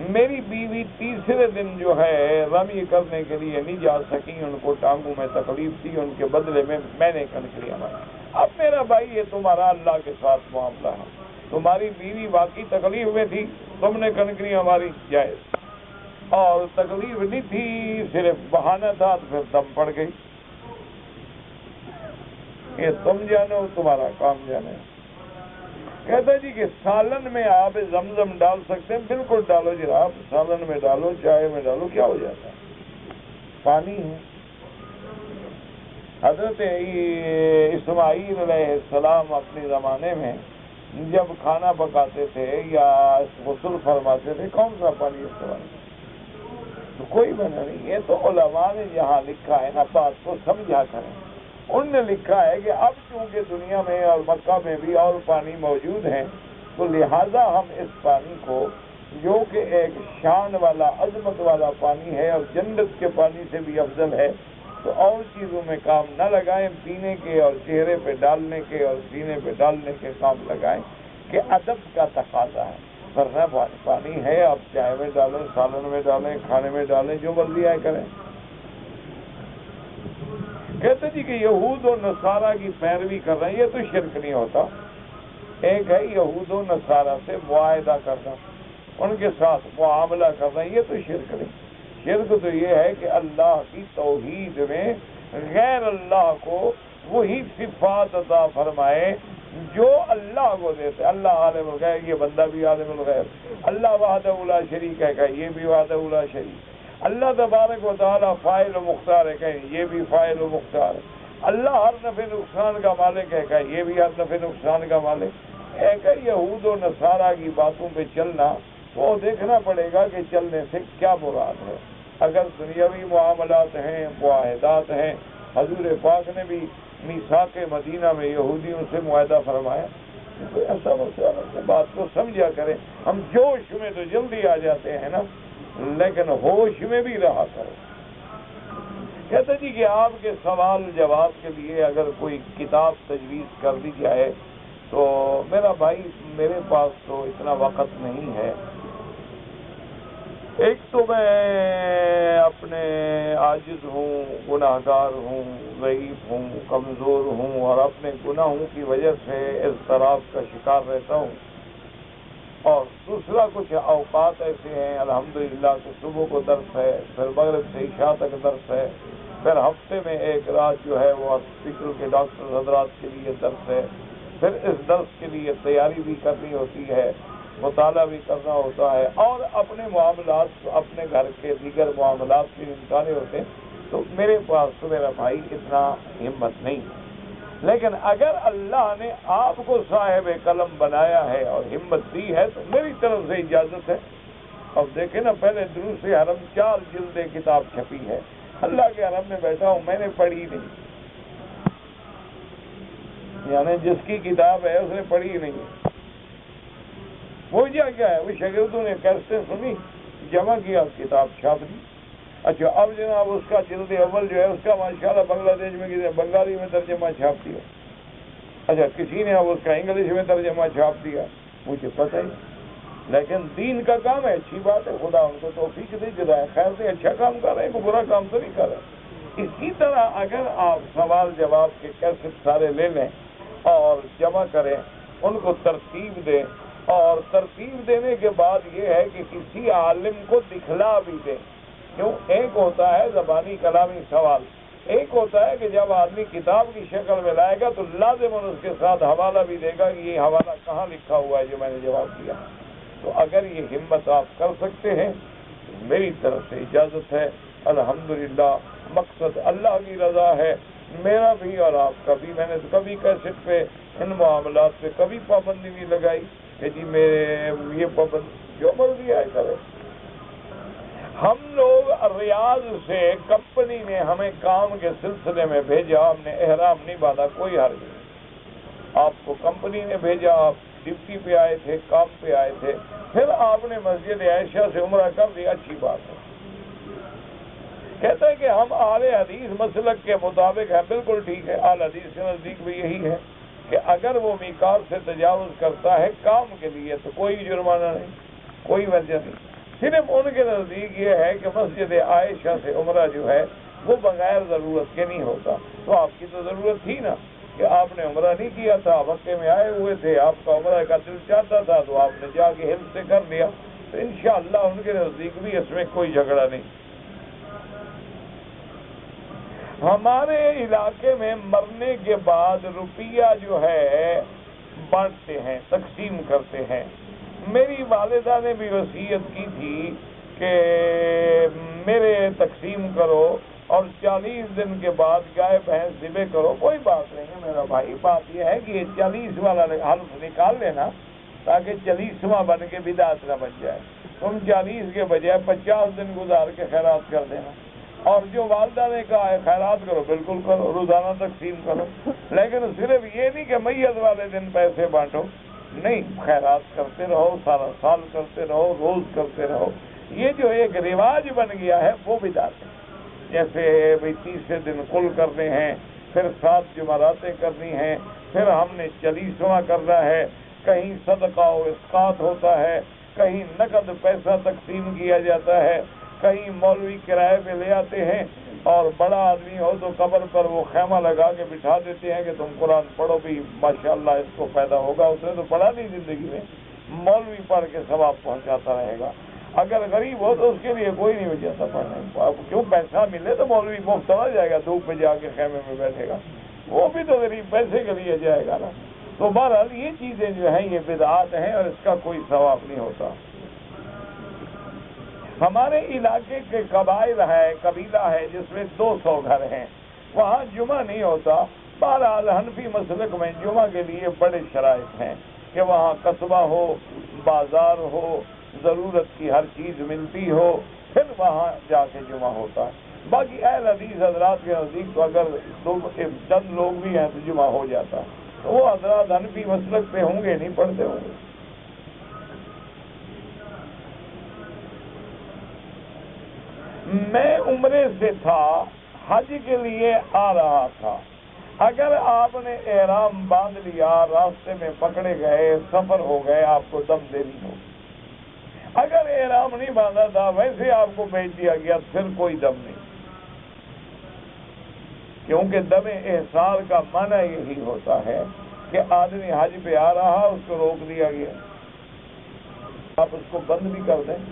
میری بیوی تیسرے دن جو ہے رمی کرنے کے لیے نہیں جا سکی، ان کو ٹانگوں میں تکلیف تھی، ان کے بدلے میں نے کنکریاں ماری۔ اب میرا بھائی یہ تمہارا اللہ کے ساتھ معاملہ ہے، تمہاری بیوی واقعی تکلیف میں تھی، تم نے کنکریاں ماری، جائز، اور تکلیف نہیں تھی صرف بہانہ تھا تو پھر دم پڑ گئی، یہ تم جانو، تمہارا کام جانے۔ کہتا جی کہ سالن میں آپ زمزم ڈال سکتے ہیں؟ بالکل ڈالو جناب، سالن میں ڈالو، چائے میں ڈالو، کیا ہو جاتا ہے، پانی ہے۔ حضرت اسماعیل علیہ السلام اپنے زمانے میں جب کھانا پکاتے تھے یا غسل فرماتے تھے کون سا پانی استعمال کرتے؟ تو کوئی منع نہیں، یہ تو علماء نے جہاں لکھا ہے نا بات کو سمجھا کریں، ان نے لکھا ہے کہ اب چونکہ دنیا میں اور مکہ میں بھی اور پانی موجود ہیں تو لہذا ہم اس پانی کو جو کہ ایک شان والا عظمت والا پانی ہے اور جنت کے پانی سے بھی افضل ہے، تو اور چیزوں میں کام نہ لگائیں، پینے کے اور چہرے پہ ڈالنے کے اور سینے پہ ڈالنے کے کام لگائیں کہ ادب کا تقاضا ہے، ورنہ پانی ہے آپ چائے میں ڈالیں، سالن میں ڈالیں، کھانے میں ڈالیں، جو مرضی آئے کریں۔ کہتے جی کہ یہود و نصارہ کی پیروی کر رہے ہیں، یہ تو شرک نہیں ہوتا۔ ایک ہے یہود و نصارہ سے معاہدہ کرنا، ان کے ساتھ معاملہ کرنا، یہ تو شرک نہیں۔ شرک تو یہ ہے کہ اللہ کی توحید میں غیر اللہ کو وہی صفات عطا فرمائے جو اللہ کو دیتے۔ اللہ عالم الغیب، یہ بندہ بھی عالم الغیب، اللہ وحدہ لا شریک ہے کہ یہ بھی وحدہ لا شریک، اللہ تبارک و تعالیٰ فاعل و مختار ہے کہ یہ بھی فاعل و مختار ہے، اللہ ہر نفع نقصان کا مالک ہے کہ یہ بھی ہر نفع نقصان کا مالک ہے۔ کہ یہود و نصارہ کی باتوں پہ چلنا وہ دیکھنا پڑے گا کہ چلنے سے کیا مراد ہے۔ اگر دنیاوی معاملات ہیں، معاہدات ہیں، حضور پاک نے بھی میثاق مدینہ میں یہودیوں سے معاہدہ فرمایا، کوئی ایسا مسئلہ بات کو سمجھا کریں۔ ہم جوش میں تو جلدی آ جاتے ہیں نا، لیکن ہوش میں بھی رہا کرو۔ کہتے جی کہ آپ کے سوال جواب کے لیے اگر کوئی کتاب تجویز کر دی جائے تو میرا بھائی میرے پاس تو اتنا وقت نہیں ہے۔ ایک تو میں اپنے عاجز ہوں، گناہ گار ہوں، ضعیف ہوں، کمزور ہوں، اور اپنے گناہوں کی وجہ سے اضطراب کا شکار رہتا ہوں، اور دوسرا کچھ اوقات ایسے ہیں الحمدللہ کہ صبح کو درس ہے، پھر مغرب سے عشاء تک درس ہے، پھر ہفتے میں ایک رات جو ہے وہ ہاسپٹل کے ڈاکٹر حضرات کے لیے درس ہے، پھر اس درس کے لیے تیاری بھی کرنی ہوتی ہے، مطالعہ بھی کرنا ہوتا ہے، اور اپنے معاملات، اپنے گھر کے دیگر معاملات بھی نمٹانے ہوتے ہیں، تو میرے پاس تو میرا بھائی اتنا ہمت نہیں۔ لیکن اگر اللہ نے آپ کو صاحب قلم بنایا ہے اور ہمت دی ہے تو میری طرف سے اجازت ہے اب دیکھیں نا، پہلے دروس حرم 4 جلد کتاب چھپی ہے، اللہ کے حرم میں بیٹھا ہوں، میں نے پڑھی نہیں، یعنی جس کی کتاب ہے اس نے پڑھی نہیں۔ وجہ کیا ہے؟ وہ شاگردوں نے کیسے سنی، جمع کیا، کتاب چھاپ دی۔ اچھا اب جناب اس کا جلد اول جو ہے اس کا ماشاءاللہ بنگلہ دیش میں کسی بنگالی میں ترجمہ چھاپ دیا، اچھا کسی نے اب اس کا انگلش میں ترجمہ چھاپ دیا، مجھے پتہ ہی، لیکن دین کا کام ہے، اچھی بات ہے، خدا ان کو توفیق دے، جزائے خیر دے، اچھا کام کر رہے ہیں، کوئی برا کام تو نہیں کر رہے۔ اسی طرح اگر آپ سوال جواب کے کیسٹ سارے لے لیں اور جمع کریں، ان کو ترتیب دیں، اور ترتیب دینے کے بعد یہ ہے کہ کسی عالم کو دکھلا بھی دیں، کیوں؟ ایک ہوتا ہے زبانی کلامی سوال، ایک ہوتا ہے کہ جب آدمی کتاب کی شکل میں لائے گا تو لازم اس کے ساتھ حوالہ بھی دے گا کہ یہ حوالہ کہاں لکھا ہوا ہے جو میں نے جواب دیا۔ تو اگر یہ ہمت آپ کر سکتے ہیں تو میری طرف سے اجازت ہے، الحمدللہ، مقصد اللہ کی رضا ہے، میرا بھی اور آپ کا بھی۔ میں نے تو کبھی کیسٹ پہ ان معاملات پہ کبھی پابندی نہیں لگائی کہ جی میرے یہ پابند جو مرضی آئے کرے۔ ہم لوگ ریاض سے کمپنی نے ہمیں کام کے سلسلے میں بھیجا، ہم نے احرام نہیں باندھا، کوئی حرج نہیں، آپ کو کمپنی نے بھیجا، آپ ڈپٹی پہ آئے تھے، کام پہ آئے تھے، پھر آپ نے مسجد عائشہ سے عمرہ کر دیا، اچھی بات ہے۔ کہتا ہے کہ ہم اہل حدیث مسلک کے مطابق ہیں، بالکل ٹھیک ہے، اہل حدیث کے نزدیک بھی یہی ہے کہ اگر وہ میقات سے تجاوز کرتا ہے کام کے لیے تو کوئی جرمانہ نہیں، کوئی وجہ نہیں، صرف ان کے نزدیک یہ ہے کہ مسجد عائشہ سے عمرہ جو ہے وہ بغیر ضرورت کے نہیں ہوتا۔ تو آپ کی تو ضرورت تھی نا کہ آپ نے عمرہ نہیں کیا تھا، مکے میں آئے ہوئے تھے، آپ کا عمرہ کا دل چاہتا تھا تو آپ نے جا کے حل سے کر لیا، تو انشاءاللہ ان کے نزدیک بھی اس میں کوئی جھگڑا نہیں۔ ہمارے علاقے میں مرنے کے بعد روپیہ جو ہے بانٹتے ہیں، تقسیم کرتے ہیں۔ میری والدہ نے بھی وصیت کی تھی کہ میرے تقسیم کرو اور 40 دن کے بعد گائے بھینس ذبح کرو۔ کوئی بات نہیں ہے میرا بھائی، بات یہ ہے کہ یہ 40 والا حلف نکال لینا تاکہ 40واں بن کے بدعت نہ بن جائے۔ تم 40 کے بجائے 50 دن گزار کے خیرات کر دینا، اور جو والدہ نے کہا ہے خیرات کرو بالکل کرو، روزانہ تقسیم کرو، لیکن صرف یہ نہیں کہ میت والے دن پیسے بانٹو، نہیں، خیرات کرتے رہو، سارا سال کرتے رہو، روز کرتے رہو۔ یہ جو ایک رواج بن گیا ہے وہ بدعت ہے، جیسے بھئی 30 دن کل کرنے ہیں، پھر 7 جمعراتیں کرنی ہیں، پھر ہم نے 40واں کرنا ہے، کہیں صدقہ و اسقاط ہوتا ہے، کہیں نقد پیسہ تقسیم کیا جاتا ہے، کہیں مولوی کرائے پہ لے آتے ہیں، اور بڑا آدمی ہو تو قبر پر وہ خیمہ لگا کے بٹھا دیتے ہیں کہ تم قرآن پڑھو بھی، ماشاءاللہ اس کو فائدہ ہوگا، اس نے تو پڑھا نہیں زندگی میں، مولوی پڑھ کے ثواب پہنچاتا رہے گا۔ اگر غریب ہو تو اس کے لیے کوئی نہیں وجہ پڑھنے، کیوں پیسہ ملے تو مولوی مفت چلا جائے گا، دھوپ پہ جا کے خیمے میں بیٹھے گا، وہ بھی تو غریب پیسے کے لیے جائے گا نا۔ تو بہرحال یہ چیزیں جو ہیں یہ بدعات ہیں اور اس کا کوئی ثواب نہیں ہوتا۔ ہمارے علاقے کے قبائل ہے، قبیلہ ہے جس میں 200 گھر ہیں، وہاں جمعہ نہیں ہوتا۔ بہرحال حنفی مسلک میں جمعہ کے لیے بڑے شرائط ہیں کہ وہاں قصبہ ہو، بازار ہو، ضرورت کی ہر چیز ملتی ہو، پھر وہاں جا کے جمعہ ہوتا ہے۔ باقی اہل حدیث حضرات کے نزدیک تو اگر چند لوگ بھی ہیں تو جمعہ ہو جاتا ہے، تو وہ حضرات حنفی مسلک پہ ہوں گے، نہیں پڑھتے ہوں گے۔ میں عمرے سے تھا، حج کے لیے آ رہا تھا، اگر آپ نے احرام باندھ لیا، راستے میں پکڑے گئے، سفر ہو گئے، آپ کو دم دینی ہوگی۔ اگر احرام نہیں باندھا تھا، ویسے آپ کو بھیج دیا گیا، پھر کوئی دم نہیں، کیونکہ دم احسار کا معنی یہی ہوتا ہے کہ آدمی حج پہ آ رہا، اس کو روک دیا گیا، آپ اس کو بند بھی کر دیں،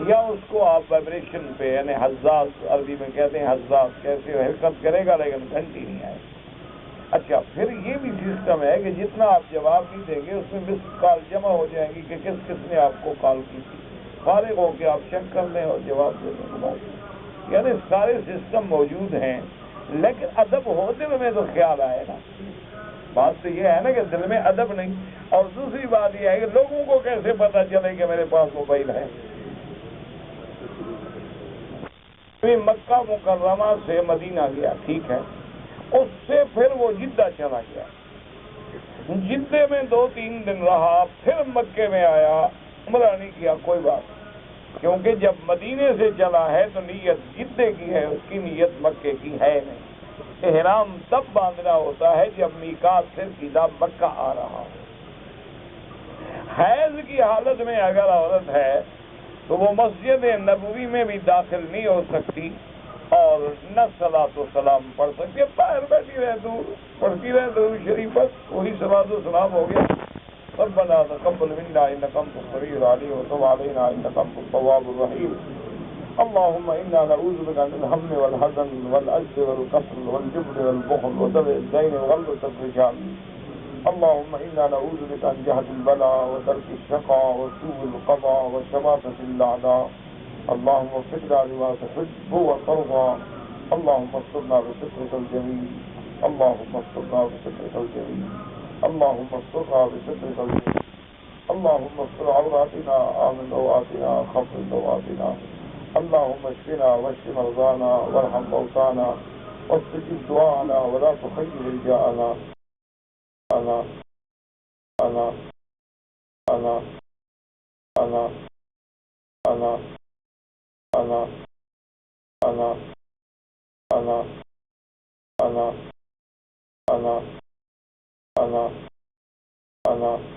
یا اس کو آپ وائبریشن پہ، یعنی حساس، عربی میں کہتے ہیں حساس، کیسے حرکت کرے گا لیکن گھنٹی نہیں آئے۔ اچھا، پھر یہ بھی سسٹم ہے کہ جتنا آپ جواب نہیں دیں گے اس میں مس کال جمع ہو جائیں گی کہ کس کس نے آپ کو کال کی تھی، فارغ ہو کے آپ چیک کر لیں اور جواب دے دیں گے۔ یعنی سارے سسٹم موجود ہیں، لیکن ادب ہو دل میں تو خیال آئے نا۔ بات تو یہ ہے نا کہ دل میں ادب نہیں، اور دوسری بات یہ ہے کہ لوگوں کو کیسے پتا چلے کہ میرے پاس موبائل ہے، مکہ مکرمہ سے مدینہ گیا، ٹھیک ہے، اس سے پھر وہ جدہ چلا گیا، جدے میں 2-3 دن رہا، پھر مکے میں آیا، عمرہ نہیں کیا، کوئی بات، کیونکہ جب مدینے سے چلا ہے تو نیت جدے کی ہے، اس کی نیت مکے کی ہے نہیں۔ احرام تب باندھنا ہوتا ہے جب میقات سے سیدھا مکہ آ رہا ہو۔ حیض کی حالت میں اگر عورت ہے تو وہ مسجد نبوی میں بھی داخل نہیں ہو سکتی اور نہ صلاۃ و سلام پڑھ سکتی، باہر بیٹھی رہ دور پڑھتی رہ درود شریف، بس وہی صلاۃ و سلام ہو گیا۔ ربنا تقبل منا انك انت السميع العليم وتب علينا انك انت التواب الرحيم اللهم انا نعوذ بك من الهم والحزن والعجز والكسل والجبن والبخل ودرء الدين وغلبة الرجال اللهم انا نعوذ بك من جهد البلاء ودرك الشقاء وسوء القضاء وشماتة الاعداء اللهم وفقنا لما تحب وترضى اللهم استرنا بسترك الجميل اللهم استرنا بسترك الجميل اللهم استرنا بسترك الجميل اللهم استر عوراتنا آمن رواتنا خفض رواتنا اللهم اشفنا واشف مرضانا وارحم موتانا واستجب دعاءنا ولا تخيب رجاءنا أنا أنا أنا أنا أنا أنا أنا أنا أنا أنا أنا أنا